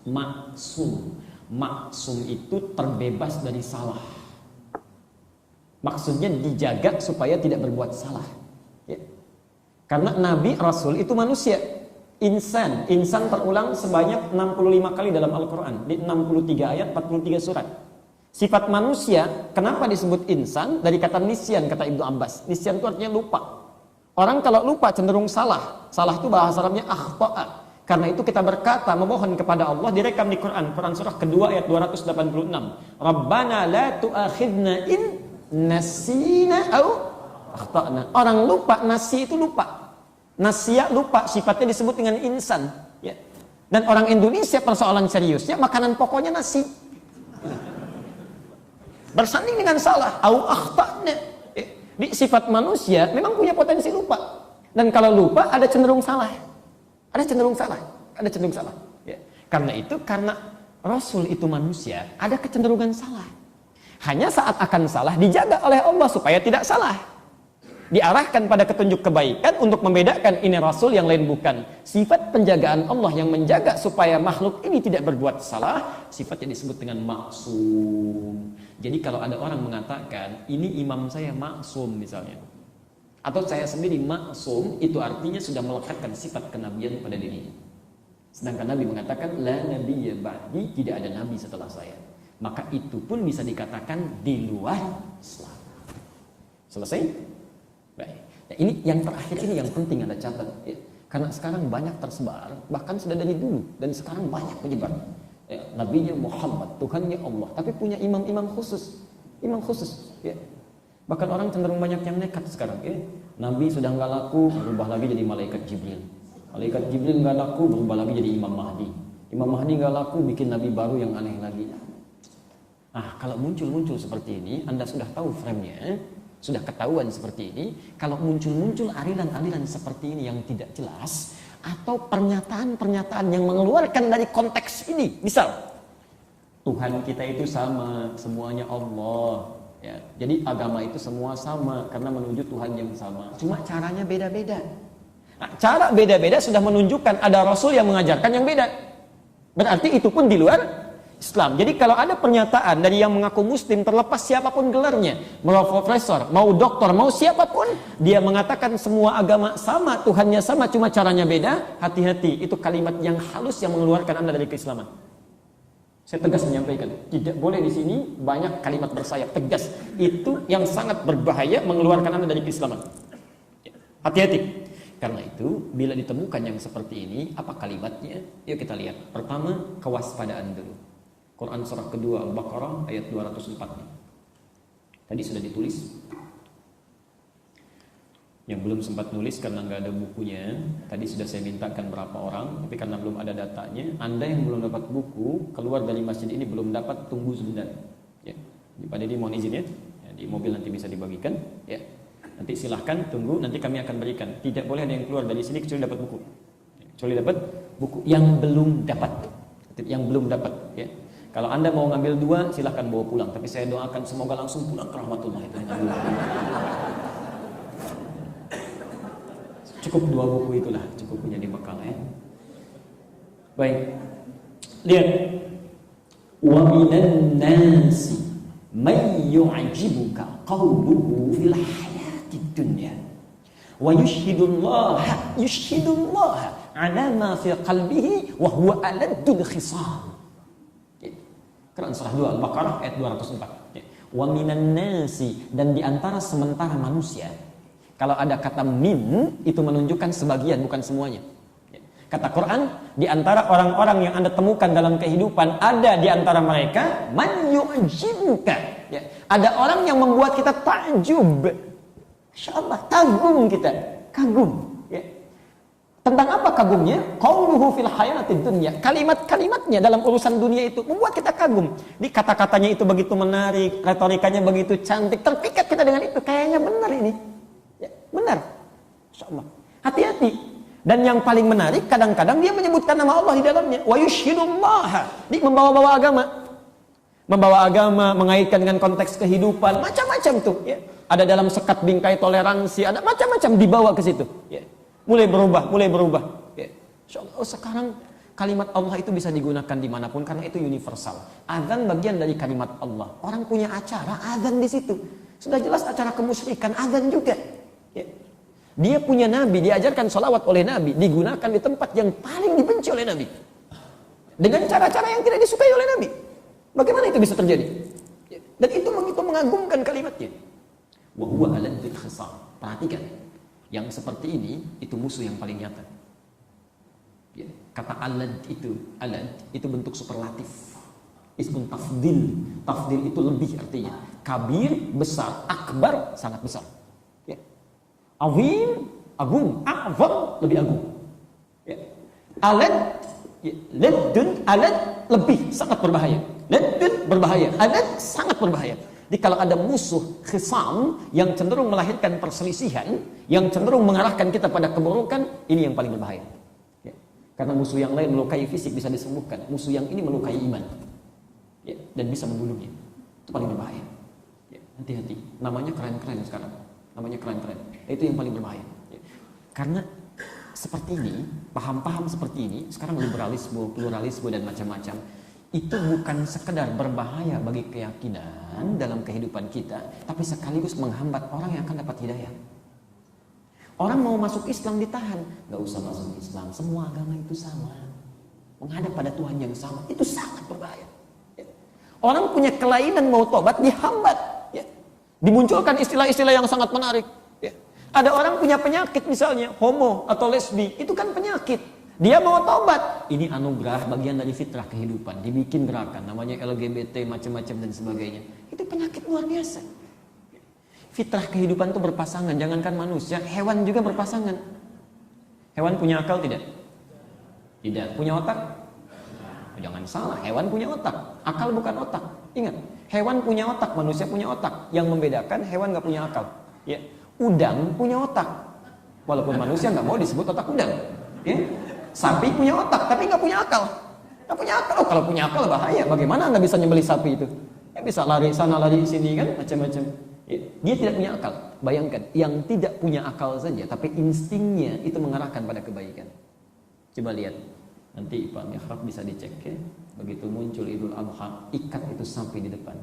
A: Maksum. Maksum itu terbebas dari salah. Maksudnya dijaga supaya tidak berbuat salah. Ya. Karena Nabi, Rasul itu manusia. Insan terulang sebanyak 65 kali dalam Al-Quran, di 63 ayat, 43 surat. Sifat manusia, kenapa disebut insan? Dari kata nisyan, kata Ibnu Abbas. Nisyan itu artinya lupa. Orang kalau lupa cenderung salah. Salah itu bahasa Arabnya akhta'a. Karena itu kita berkata, memohon kepada Allah, direkam di Quran surah kedua ayat 286. Rabbana la tu'akhidna in nasina au akhtana. Orang lupa, nasi itu lupa. Nasya lupa, sifatnya disebut dengan insan, ya. Dan orang Indonesia persoalan seriusnya makanan pokoknya nasi. Bersanding dengan salah, au akhtana. Di sifat manusia memang punya potensi lupa. Dan kalau lupa ada cenderung salah. Ada cenderung salah. Ya. Karena Rasul itu manusia, ada kecenderungan salah. Hanya saat akan salah dijaga oleh Allah supaya tidak salah. Diarahkan pada ketunjuk kebaikan untuk membedakan ini Rasul, yang lain bukan. Sifat penjagaan Allah yang menjaga supaya makhluk ini tidak berbuat salah, sifatnya disebut dengan maksum. Jadi kalau ada orang mengatakan ini imam saya maksum misalnya, atau saya sendiri maksum, itu artinya sudah melekatkan sifat kenabian pada dirinya. Sedangkan Nabi mengatakan la nabiyya ba'di, tidak ada nabi setelah saya. Maka itu pun bisa dikatakan di luar Islam. Selesai? Baik. Nah, ini yang terakhir, ini yang penting Anda catat, ya. Karena sekarang banyak tersebar, bahkan sudah dari dulu dan sekarang banyak menyebar. Ya, Nabinya Muhammad, Tuhannya Allah, tapi punya imam-imam khusus, ya. Bahkan orang cenderung banyak yang nekat sekarang, ya. Nabi sudah nggak laku, berubah lagi jadi malaikat Jibril. Malaikat Jibril nggak laku, berubah lagi jadi Imam Mahdi. Imam Mahdi nggak laku, bikin nabi baru yang aneh lagi. Kalau muncul seperti ini, Anda sudah tahu frame-nya. Sudah ketahuan seperti ini. Kalau muncul aliran-aliran seperti ini yang tidak jelas, atau pernyataan-pernyataan yang mengeluarkan dari konteks ini, misal Tuhan kita itu sama, semuanya Allah, ya. Jadi agama itu semua sama karena menuju Tuhan yang sama, cuma caranya beda-beda. Cara beda-beda sudah menunjukkan ada Rasul yang mengajarkan yang beda. Berarti itu pun di luar Islam. Jadi kalau ada pernyataan dari yang mengaku muslim, terlepas siapapun gelarnya, mau profesor, mau doktor, mau siapapun, dia mengatakan semua agama sama, Tuhannya sama, cuma caranya beda, hati-hati, itu kalimat yang halus yang mengeluarkan Anda dari keislaman. Saya tegas menyampaikan, tidak boleh di sini banyak kalimat bersayap, tegas. Itu yang sangat berbahaya, mengeluarkan Anda dari keislaman. Hati-hati. Karena itu, bila ditemukan yang seperti ini, apa kalimatnya? Yuk kita lihat. Pertama, kewaspadaan dulu. Quran surah kedua Al-Baqarah ayat 204. Tadi sudah ditulis. Yang belum sempat nulis karena nggak ada bukunya, tadi sudah saya mintakan berapa orang, tapi karena belum ada datanya. Anda yang belum dapat buku, keluar dari masjid ini belum dapat, tunggu sebentar. Ya, Pak Deddy mohon izin ya. Di mobil nanti bisa dibagikan. Ya. Nanti silahkan tunggu, nanti kami akan berikan. Tidak boleh ada yang keluar dari sini kecuali dapat buku. Kecuali dapat buku yang belum dapat. Yang belum dapat. Ya. Kalau Anda mau ngambil 2, silahkan bawa pulang. Tapi saya doakan semoga langsung pulang ke rahmatullah itu. Cukup 2 buku itulah, cukup menjadi bekal ya. Baik. Lihat. Wa minan nasi may yu'jibuka qawluhu fil hayatid dunya wa yushhidullaha ala ma fi qalbihi wa huwa aladdul khisam. Quran surah 2 Al-Baqarah ayat 204. Wa minan nasi, dan di antara sementara manusia. Kalau ada kata min itu menunjukkan sebagian bukan semuanya. Kata Quran, di antara orang-orang yang Anda temukan dalam kehidupan, ada di antara mereka man yu'jibuka. Ya. Ada orang yang membuat kita takjub. Insyaallah, kagum kita, kagum. Ya. Tentang apa kagumnya? Qauluhu fil hayatid dunya. Kalimat-kalimatnya dalam urusan dunia itu membuat kita kagum. Di kata-katanya itu begitu menarik, retorikanya begitu cantik, terpikat kita dengan itu. Kayaknya benar ini. Ya, benar. Insyaallah. Hati-hati. Dan yang paling menarik, kadang-kadang dia menyebutkan nama Allah di dalamnya. Wa yushhidullaha. Dia membawa-bawa agama. Membawa agama, mengaitkan dengan konteks kehidupan. Macam-macam tuh. Ya. Ada dalam sekat bingkai toleransi. Ada macam-macam dibawa ke situ. Ya. Mulai berubah. Ya. Insyaallah, sekarang kalimat Allah itu bisa digunakan dimanapun karena itu universal. Azan bagian dari kalimat Allah. Orang punya acara, azan di situ. Sudah jelas acara kemusyrikan, azan juga. Ya. Dia punya Nabi, diajarkan salawat oleh Nabi, digunakan di tempat yang paling dibenci oleh Nabi. Dengan cara-cara yang tidak disukai oleh Nabi. Bagaimana itu bisa terjadi? Dan itu mengagumkan kalimatnya. Wa huwa aladdul khisam. Perhatikan. Yang seperti ini, itu musuh yang paling nyata. Ya. Kata alad itu bentuk superlatif. Ismun tafdil. Tafdil itu lebih artinya. Kabir, besar. Akbar, sangat besar. Azim, agung, a'zam, lebih agung. Ya. Alad, ya. Ladun, alad, lebih, sangat berbahaya. Ladun, berbahaya. Alad, sangat berbahaya. Jadi kalau ada musuh khisam yang cenderung melahirkan perselisihan, yang cenderung mengarahkan kita pada keburukan, ini yang paling berbahaya. Ya. Karena musuh yang lain melukai fisik bisa disembuhkan. Musuh yang ini melukai iman. Ya. Dan bisa membunuhnya. Itu paling berbahaya. Ya. Hati-hati. Namanya keren-keren sekarang. Namanya keren-keren. Itu yang paling berbahaya. Karena seperti ini, paham-paham seperti ini, sekarang liberalisme, pluralisme dan macam-macam, itu bukan sekedar berbahaya bagi keyakinan dalam kehidupan kita, tapi sekaligus menghambat orang yang akan dapat hidayah. Orang mau masuk Islam ditahan, nggak usah masuk Islam, semua agama itu sama, menghadap pada Tuhan yang sama, itu sangat berbahaya. Orang punya kelainan mau tobat dihambat, dimunculkan istilah-istilah yang sangat menarik. Ada orang punya penyakit misalnya, homo atau lesbi, itu kan penyakit. Dia mau taubat, ini anugerah bagian dari fitrah kehidupan. Dibikin gerakan, namanya LGBT, macam-macam dan sebagainya. Itu penyakit luar biasa. Fitrah kehidupan itu berpasangan, jangankan manusia, hewan juga berpasangan. Hewan punya akal tidak? Tidak. Punya otak? Jangan salah, hewan punya otak. Akal bukan otak. Ingat, hewan punya otak, manusia punya otak. Yang membedakan hewan nggak punya akal. Ya. Udang punya otak, walaupun manusia nggak mau disebut otak udang. Ya. Sapi punya otak, tapi nggak punya akal. Nggak punya akal. Oh, kalau punya akal bahaya. Bagaimana Anda bisa nyembelih sapi itu? Ya, bisa lari sana lari sini kan, macam-macam. Ya. Dia tidak punya akal. Bayangkan, yang tidak punya akal saja, tapi instingnya itu mengarahkan pada kebaikan. Coba lihat, nanti Pak Mihrab bisa dicek ya. Begitu muncul Idul Adha, ikat itu sampai di depan.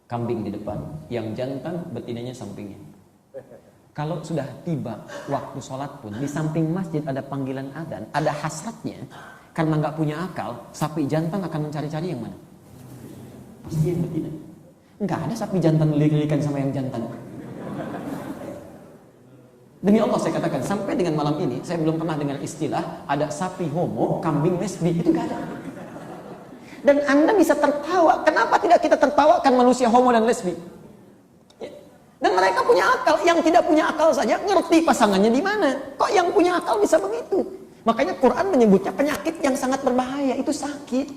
A: Kambing di depan, yang jantan betinanya sampingnya. Kalau sudah tiba waktu sholat pun, di samping masjid ada panggilan adzan, ada hasratnya, karena nggak punya akal, sapi jantan akan mencari-cari yang mana? Pasti yang betina. Nggak ada sapi jantan lirik-lirikan sama yang jantan. Demi Allah saya katakan, sampai dengan malam ini, saya belum pernah dengar istilah, ada sapi homo, kambing lesbi, itu nggak ada. Dan Anda bisa tertawa. Kenapa tidak kita tertawakan manusia homo dan lesbi? Ya. Dan mereka punya akal. Yang tidak punya akal saja ngerti pasangannya di mana. Kok yang punya akal bisa begitu? Makanya Quran menyebutnya penyakit yang sangat berbahaya. Itu sakit.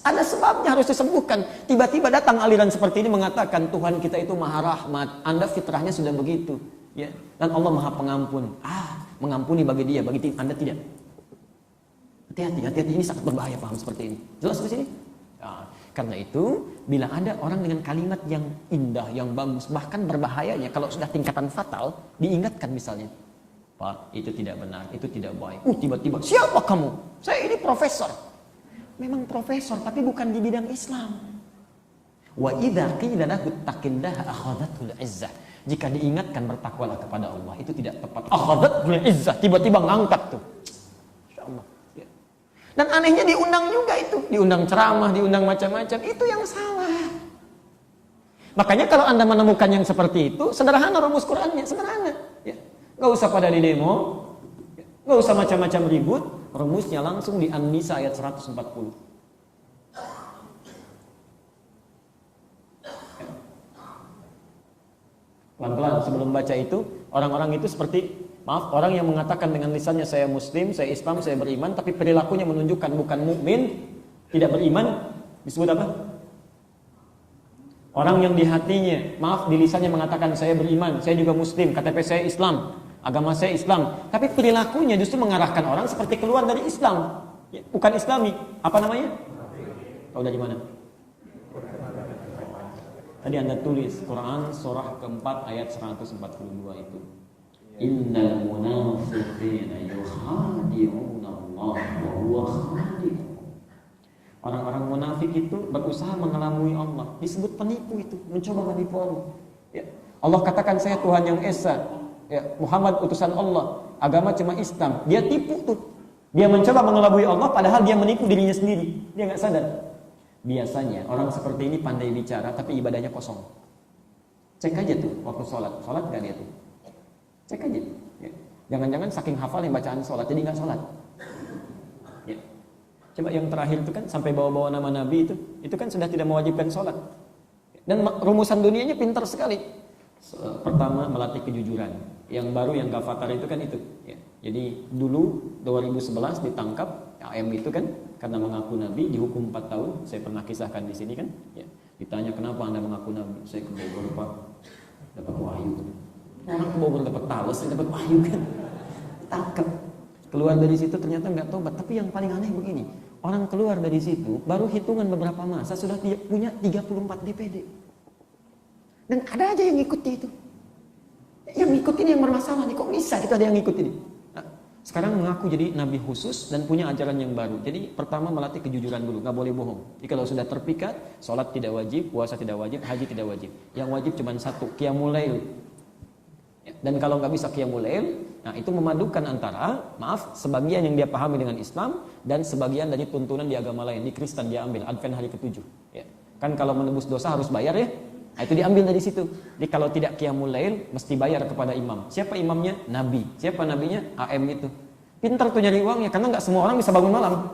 A: Ada sebabnya harus disembuhkan. Tiba-tiba datang aliran seperti ini mengatakan Tuhan kita itu maha rahmat. Anda fitrahnya sudah begitu. Ya. Dan Allah maha pengampun. Mengampuni bagi dia, bagi Anda tidak. Hati-hati. Ini sangat berbahaya paham seperti ini. Jelas di sini? Nah, karena itu, bila ada orang dengan kalimat yang indah, yang bagus, bahkan berbahayanya, kalau sudah tingkatan fatal, diingatkan misalnya. Pak, itu tidak benar, itu tidak baik. Tiba-tiba, siapa kamu? Saya ini profesor. Memang profesor, tapi bukan di bidang Islam. Wa idza qila lahu ittaqillaha akhadhatul izzah. Jika diingatkan bertakwalah kepada Allah, itu tidak tepat. Akhadhatul izzah, tiba-tiba ngangkat tuh. Insyaallah. Ya. Dan anehnya diundang juga itu, diundang ceramah, diundang macam-macam, itu yang salah. Makanya kalau Anda menemukan yang seperti itu, sederhana rumus Qur'annya, sederhana. Ya. Gak usah pada di demo, gak usah macam-macam ribut. Rumusnya langsung di An-Nisa ayat 140. Pelan-pelan sebelum baca itu, orang-orang itu seperti, orang yang mengatakan dengan lisannya saya muslim, saya Islam, saya beriman, tapi perilakunya menunjukkan bukan mukmin, tidak beriman, disebut apa? Orang yang di hatinya, di lisannya mengatakan saya beriman, saya juga muslim, KTP saya Islam, agama saya Islam, tapi perilakunya justru mengarahkan orang seperti keluar dari Islam, ya, bukan Islami. Apa namanya? Tahu dari mana? Tadi Anda tulis Quran surah keempat ayat 142 itu. Innal munafiqina yukhadi'una Allah wa huwa khadi'uhum. Orang-orang munafik itu berusaha mengelabui Allah, disebut penipu itu, mencoba menipu Allah. Ya. Allah katakan saya Tuhan yang esa. Ya, Muhammad utusan Allah, agama cuma Islam. Dia tipu tuh. Dia mencoba mengelabui Allah padahal dia menipu dirinya sendiri. Dia nggak sadar. Biasanya orang seperti ini pandai bicara tapi ibadahnya kosong. Cek aja tuh waktu sholat nggak dia tuh? Cek aja. Ya. Jangan-jangan saking hafal yang bacaan sholat jadi nggak sholat. Ya. Coba yang terakhir itu kan sampai bawa-bawa nama Nabi itu kan sudah tidak mewajibkan sholat. Dan rumusan dunianya pintar sekali. Pertama melatih kejujuran. Yang baru yang Gafatar itu kan itu. Ya. Jadi dulu 2011 ditangkap AM itu kan karena mengaku Nabi dihukum 4 tahun. Saya pernah kisahkan di sini kan. Ya. Ditanya kenapa Anda mengaku Nabi? Saya ke Bogor Pak, dapat wahyu. Orang ke Bogor dapat talas, saya dapat wahyu kan. Tangkap. Keluar dari situ ternyata nggak tobat. Tapi yang paling aneh begini, orang keluar dari situ baru hitungan beberapa masa sudah punya 34 DPD. Dan ada aja yang ngikuti itu. Yang ngikutin yang bermasalah nih, kok bisa kita ada yang ngikutin? Nah, sekarang mengaku jadi nabi khusus dan punya ajaran yang baru. Jadi pertama melatih kejujuran dulu, nggak boleh bohong. Jadi kalau sudah terpikat, sholat tidak wajib, puasa tidak wajib, haji tidak wajib. Yang wajib cuma satu, qiyamul lail. Ya, dan kalau nggak bisa qiyamul lail, nah itu memadukan antara, sebagian yang dia pahami dengan Islam dan sebagian dari tuntunan di agama lain. Di Kristen dia ambil Advent hari ke-7. Ya. Kan kalau menebus dosa harus bayar ya. Nah, itu diambil dari situ. Jadi kalau tidak qiyamul lail mesti bayar kepada imam. Siapa imamnya? Nabi. Siapa nabinya? AM itu. Pintar tuh nyari uangnya karena nggak semua orang bisa bangun malam.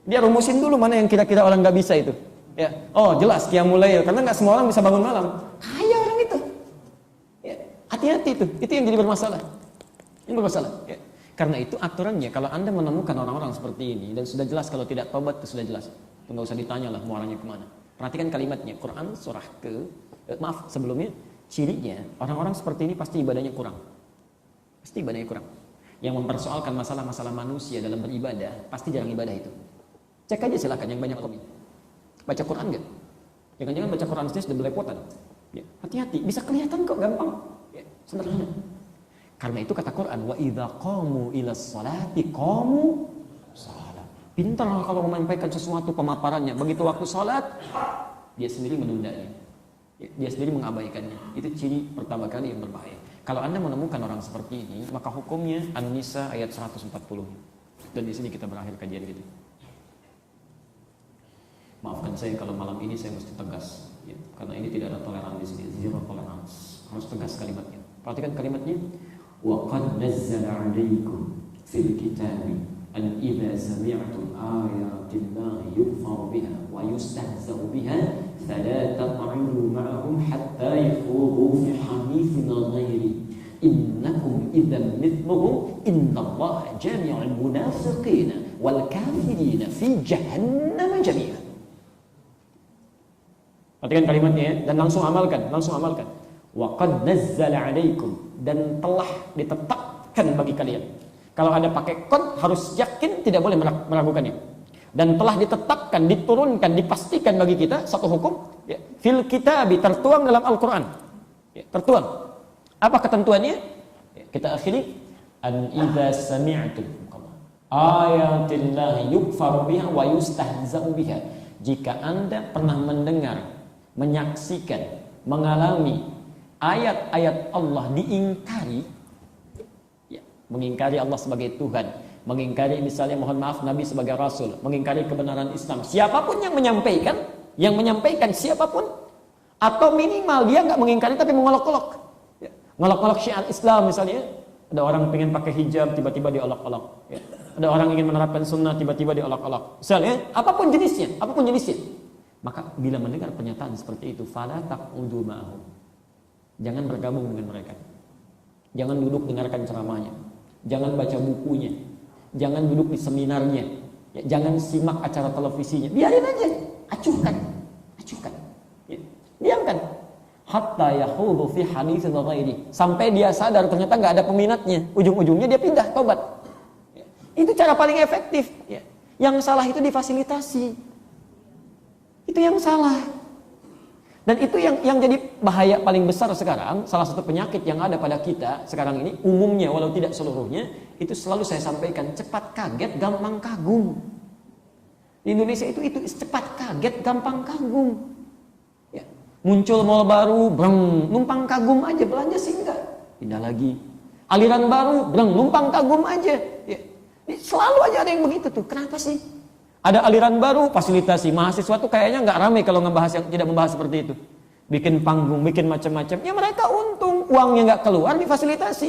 A: Dia rumusin dulu mana yang kira-kira orang nggak bisa itu. Ya. Oh jelas qiyamul lail karena nggak semua orang bisa bangun malam. Kaya orang itu. Ya. Hati-hati itu. Itu yang jadi bermasalah. Yang bermasalah. Ya. Karena itu aturannya kalau Anda menemukan orang-orang seperti ini dan sudah jelas kalau tidak tobat itu sudah jelas. Itu nggak usah ditanya lah mau orangnya kemana. Perhatikan kalimatnya, Quran surah sebelumnya, cirinya orang-orang seperti ini pasti ibadahnya kurang. Pasti ibadahnya kurang. Yang mempersoalkan masalah-masalah manusia dalam beribadah, pasti jarang ibadah itu. Cek aja silakan yang banyak komen. Baca Quran enggak? Jangan-jangan baca Quran saja sudah belepotan. Ya, hati-hati, bisa kelihatan kok gampang. Ya, sederhana. Karena itu kata Quran, wa idza qamu ilas salati qamu salat. Pintar kalau menyampaikan sesuatu pemaparannya. Begitu waktu sholat, dia sendiri menundanya. Dia sendiri mengabaikannya. Itu ciri pertama kali yang berbahaya. Kalau Anda menemukan orang seperti ini, maka hukumnya An-Nisa ayat 140. Dan di sini kita berakhir kajian kita. Maafkan saya kalau malam ini saya mesti tegas. Ya, karena ini tidak ada toleransi di sini. Zero tolerance. Harus tegas kalimatnya. Perhatikan kalimatnya. Wa qad nazzala 'alaikum fil kitabi an idza sami'tum ayatin Allahi yukfaru biha wa yustahza'u biha fala taq'udu ma'ahum hatta yakhudhu fi haditsin ghairi innakum idzan mithluhum innallaha jami'ul munafiqina wal kafirina fi jahannam jami'an. Perhatikan kalimatnya ya, dan langsung amalkan. Wa qad nazzala 'alaikum, dan telah ditetapkan bagi kalian. Kalau ada pakai qad harus yakin, tidak boleh meragukannya. Dan telah ditetapkan, diturunkan, dipastikan bagi kita satu hukum ya, fil kitabi, tertuang dalam Al-Qur'an. Ya, tertuang. Apa ketentuannya? Ya, kita akhiri an idza sami'tum ayatillahi yukfaru biha wa yustahza'u biha. Jika Anda pernah mendengar, menyaksikan, mengalami ayat-ayat Allah diingkari, ya, mengingkari Allah sebagai Tuhan, mengingkari misalnya mohon maaf Nabi sebagai Rasul, mengingkari kebenaran Islam, siapapun yang menyampaikan siapapun, atau minimal dia nggak mengingkari tapi mengolok-olok, ya, ngolok-olok syiar Islam misalnya, ada orang pengen pakai hijab tiba-tiba diolok-olok, ya. Ada orang ingin menerapkan sunnah tiba-tiba diolok-olok, misalnya apapun jenisnya, maka bila mendengar pernyataan seperti itu, fala taqudu ma'ahum, jangan bergabung dengan mereka, jangan duduk dengarkan ceramahnya, jangan baca bukunya, jangan duduk di seminarnya, ya, jangan simak acara televisinya, biarin aja, acuhkan, ya, diamkan, hatta yahudu fi haditsin ghairi, sampai dia sadar ternyata nggak ada peminatnya, ujung-ujungnya dia pindah tobat. Ya, itu cara paling efektif. Ya. Yang salah itu difasilitasi, itu yang salah. Dan itu yang jadi bahaya paling besar sekarang. Salah satu penyakit yang ada pada kita sekarang ini, umumnya walau tidak seluruhnya, itu selalu saya sampaikan, cepat kaget, gampang kagum. Di Indonesia itu cepat kaget, gampang kagum. Ya. Muncul mall baru, breng, numpang kagum aja, belanja sih enggak, pindah lagi. Aliran baru, breng, numpang kagum aja. Ya. Selalu aja ada yang begitu tuh. Kenapa sih? Ada aliran baru, fasilitasi. Mahasiswa tuh kayaknya nggak ramai kalau ngebahas yang tidak membahas seperti itu. Bikin panggung, bikin macam-macam. Ya mereka untung, uangnya nggak keluar, difasilitasi.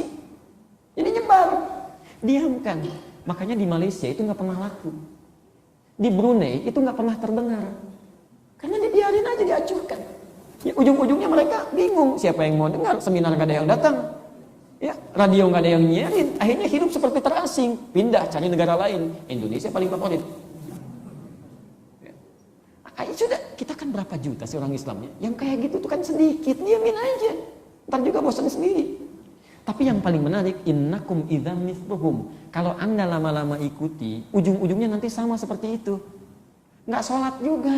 A: Jadi nyebar. Diamkan. Makanya di Malaysia itu nggak pernah laku. Di Brunei itu nggak pernah terdengar. Karena dibiarin aja, diacuhkan. Ya, ujung-ujungnya mereka bingung. Siapa yang mau dengar? Seminar nggak ada yang datang. Ya, radio nggak ada yang nyiarin. Akhirnya hidup seperti terasing. Pindah, cari negara lain. Indonesia paling favorit. Sudah, kita kan berapa juta sih orang Islamnya? Yang kayak gitu tuh kan sedikit, diamin aja. Ntar juga bosan sendiri. Tapi yang paling menarik, innakum idzam mithluhum. Kalau Anda lama-lama ikuti, ujung-ujungnya nanti sama seperti itu. Nggak sholat juga.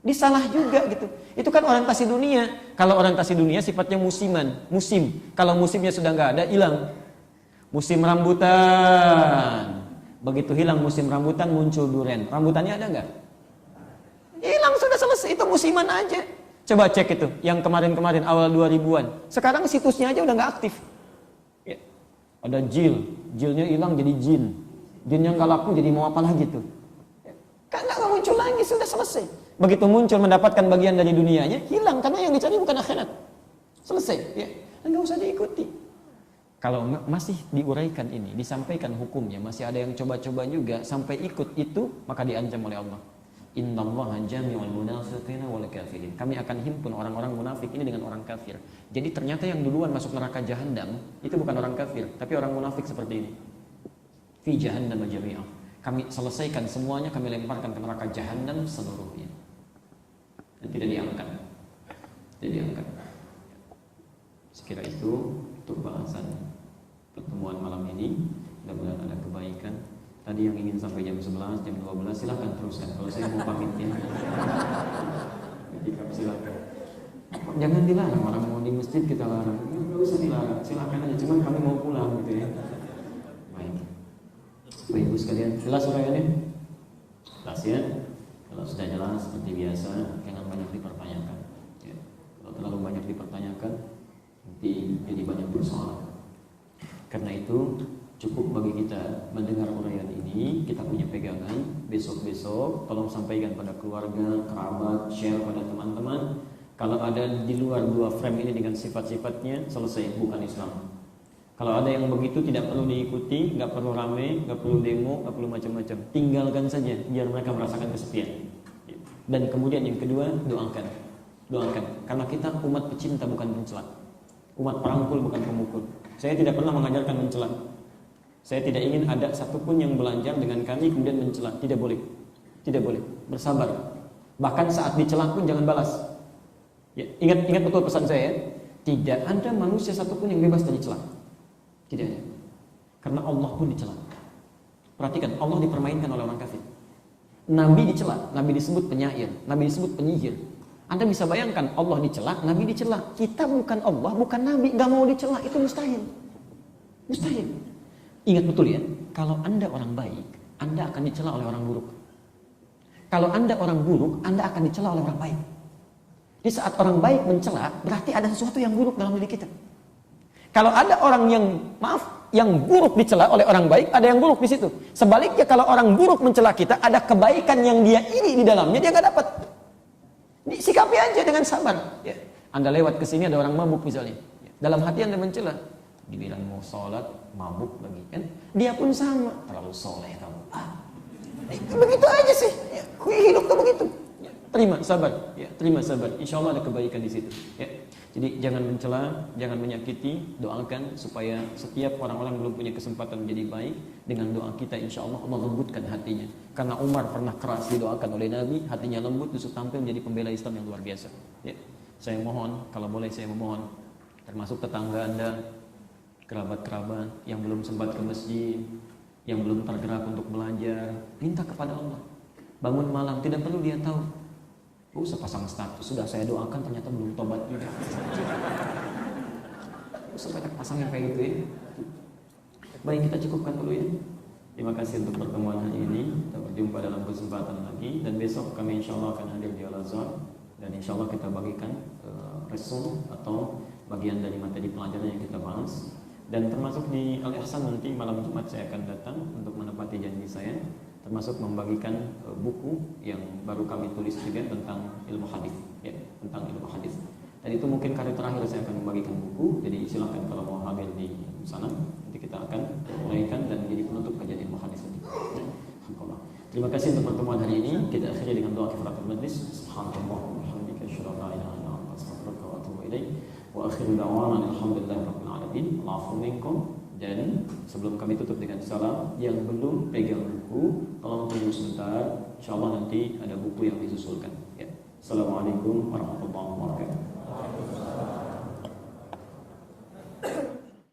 A: Disalah juga gitu. Itu kan orientasi dunia. Kalau orientasi dunia sifatnya musiman, musim. Kalau musimnya sudah nggak ada, hilang. Musim rambutan. Begitu hilang musim rambutan, muncul duren. Rambutannya ada nggak? Hilang, sudah selesai, itu musiman aja. Coba cek itu, yang kemarin-kemarin awal 2000-an. Sekarang situsnya aja udah nggak aktif. Ya. Ada jilnya hilang jadi jin. Jinnya nggak laku jadi mau apa lagi tuh. Ya. Karena nggak muncul lagi, sudah selesai. Begitu muncul mendapatkan bagian dari dunianya, hilang karena yang dicari bukan akhirat. Selesai. Ya. Nggak usah diikuti. Kalau masih diuraikan ini, disampaikan hukumnya, masih ada yang coba-coba juga sampai ikut itu, maka diancam oleh Allah. Innallaha jami'ul munafiqina wal kafirin. Kami akan himpun orang-orang munafik ini dengan orang kafir. Jadi ternyata yang duluan masuk neraka jahanam itu bukan orang kafir, tapi orang munafik seperti ini. Fi jahannam jami'ah. Kami selesaikan semuanya, kami lemparkan ke neraka jahanam seluruhnya. Dan tidak diangkat. Sekira itu untuk bahasan pertemuan malam ini. Mudah-mudahan ada kebaikan. Tadi yang ingin sampai jam 11, jam 12 silahkan teruskan. Kalau saya mau pamit ya. Silahkan. Jangan dilarang, orang mau di masjid kita larang. Nggak usah dilarang, silahkan aja. Cuman kami mau pulang gitu ya. Baik. Bapak Ibu sekalian, jelas uraiannya? Jelas ya? Kalau sudah jelas seperti biasa, jangan banyak dipertanyakan. Ya. Kalau terlalu banyak dipertanyakan, nanti jadi banyak persoalan. Karena itu cukup bagi kita mendengar uraian ini, kita punya pegangan. Besok-besok tolong sampaikan pada keluarga, kerabat, share pada teman-teman. Kalau ada di luar dua frame ini dengan sifat-sifatnya, selesai, bukan Islam. Kalau ada yang begitu tidak perlu diikuti, nggak perlu rame, nggak perlu demo, nggak perlu macam-macam. Tinggalkan saja, biar mereka merasakan kesepian. Dan kemudian yang kedua, doakan. Karena kita umat pecinta bukan pencela, umat perangkul bukan pemukul. Saya tidak pernah mengajarkan mencela. Saya tidak ingin ada satupun yang belajar dengan kami kemudian mencela. Tidak boleh. Bersabar. Bahkan saat dicela pun jangan balas. Ya, ingat betul pesan saya. Tidak ada manusia satupun yang bebas dari celah. Tidak ada. Karena Allah pun dicela. Perhatikan, Allah dipermainkan oleh orang kafir. Nabi dicela, Nabi disebut penyair, Nabi disebut penyihir. Anda bisa bayangkan Allah dicela, Nabi dicela. Kita bukan Allah, bukan Nabi, gak mau dicela, itu mustahil. Mustahil. Ingat betul ya, kalau Anda orang baik, Anda akan dicela oleh orang buruk. Kalau Anda orang buruk, Anda akan dicela oleh orang baik. Di saat orang baik mencela, berarti ada sesuatu yang buruk dalam diri kita. Kalau ada orang yang buruk dicela oleh orang baik, ada yang buruk di situ. Sebaliknya kalau orang buruk mencela kita, ada kebaikan yang dia iri di dalamnya, dia nggak dapat. Sikapi aja dengan sabar. Ya. Anda lewat ke sini ada orang mabuk misalnya. Dalam hati Anda mencela, dibilang mau sholat, mabuk lagi kan? Dia pun sama, terlalu soleh kamu. Begitu aja sih. Ya, hidup tuh begitu. Ya, terima sabar. Ya, terima sabar. Insya Allah ada kebaikan di situ. Ya. Jadi jangan mencela, jangan menyakiti, doakan supaya setiap orang-orang belum punya kesempatan menjadi baik. Dengan doa kita insya Allah Allah lembutkan hatinya. Karena Umar pernah keras didoakan oleh Nabi, hatinya lembut, justru tampil menjadi pembela Islam yang luar biasa. Ya. Saya mohon, kalau boleh saya memohon, termasuk tetangga Anda, kerabat-kerabat yang belum sempat ke masjid, yang belum tergerak untuk belajar, minta kepada Allah. Bangun malam, tidak perlu dia tahu. Usah pasang status, sudah saya doakan ternyata belum tobat juga. Usah banyak pasang yang kayak gitu ya. Baik, kita cukupkan dulu ya. Terima kasih untuk pertemuan hari ini. Kita berjumpa dalam kesempatan lagi. Dan besok kami insya Allah akan hadir di Al-Azhar. Dan insya Allah kita bagikan resum atau bagian dari materi pelajaran yang kita bahas. Dan termasuk di Al-Ihsan nanti malam Jumat saya akan datang untuk menepati janji saya. Termasuk membagikan buku yang baru kami tulis juga tentang ilmu hadis, ya, tentang ilmu hadis. Dan itu mungkin kali terakhir saya akan membagikan buku. Jadi silakan kalau mau hadir di sana, nanti kita akan mulaikan dan menjadi penutup kajian ilmu hadis ini. Alhamdulillah. Terima kasih untuk pertemuan hari ini. Kita akhiri dengan doa kifaratul majlis. Subhanallah wa bihamdika asyhadu an la ilaha illa anta astaghfiruka wa atubu ilaik. Wa akhiru da'wana alhamdulillahirabbil alamin. Allahu minkum. Dan sebelum kami tutup dengan salam, yang belum pegang buku, tolong tunggu sebentar. Insyaallah nanti ada buku yang disusulkan. Ya. Assalamualaikum warahmatullahi wabarakatuh.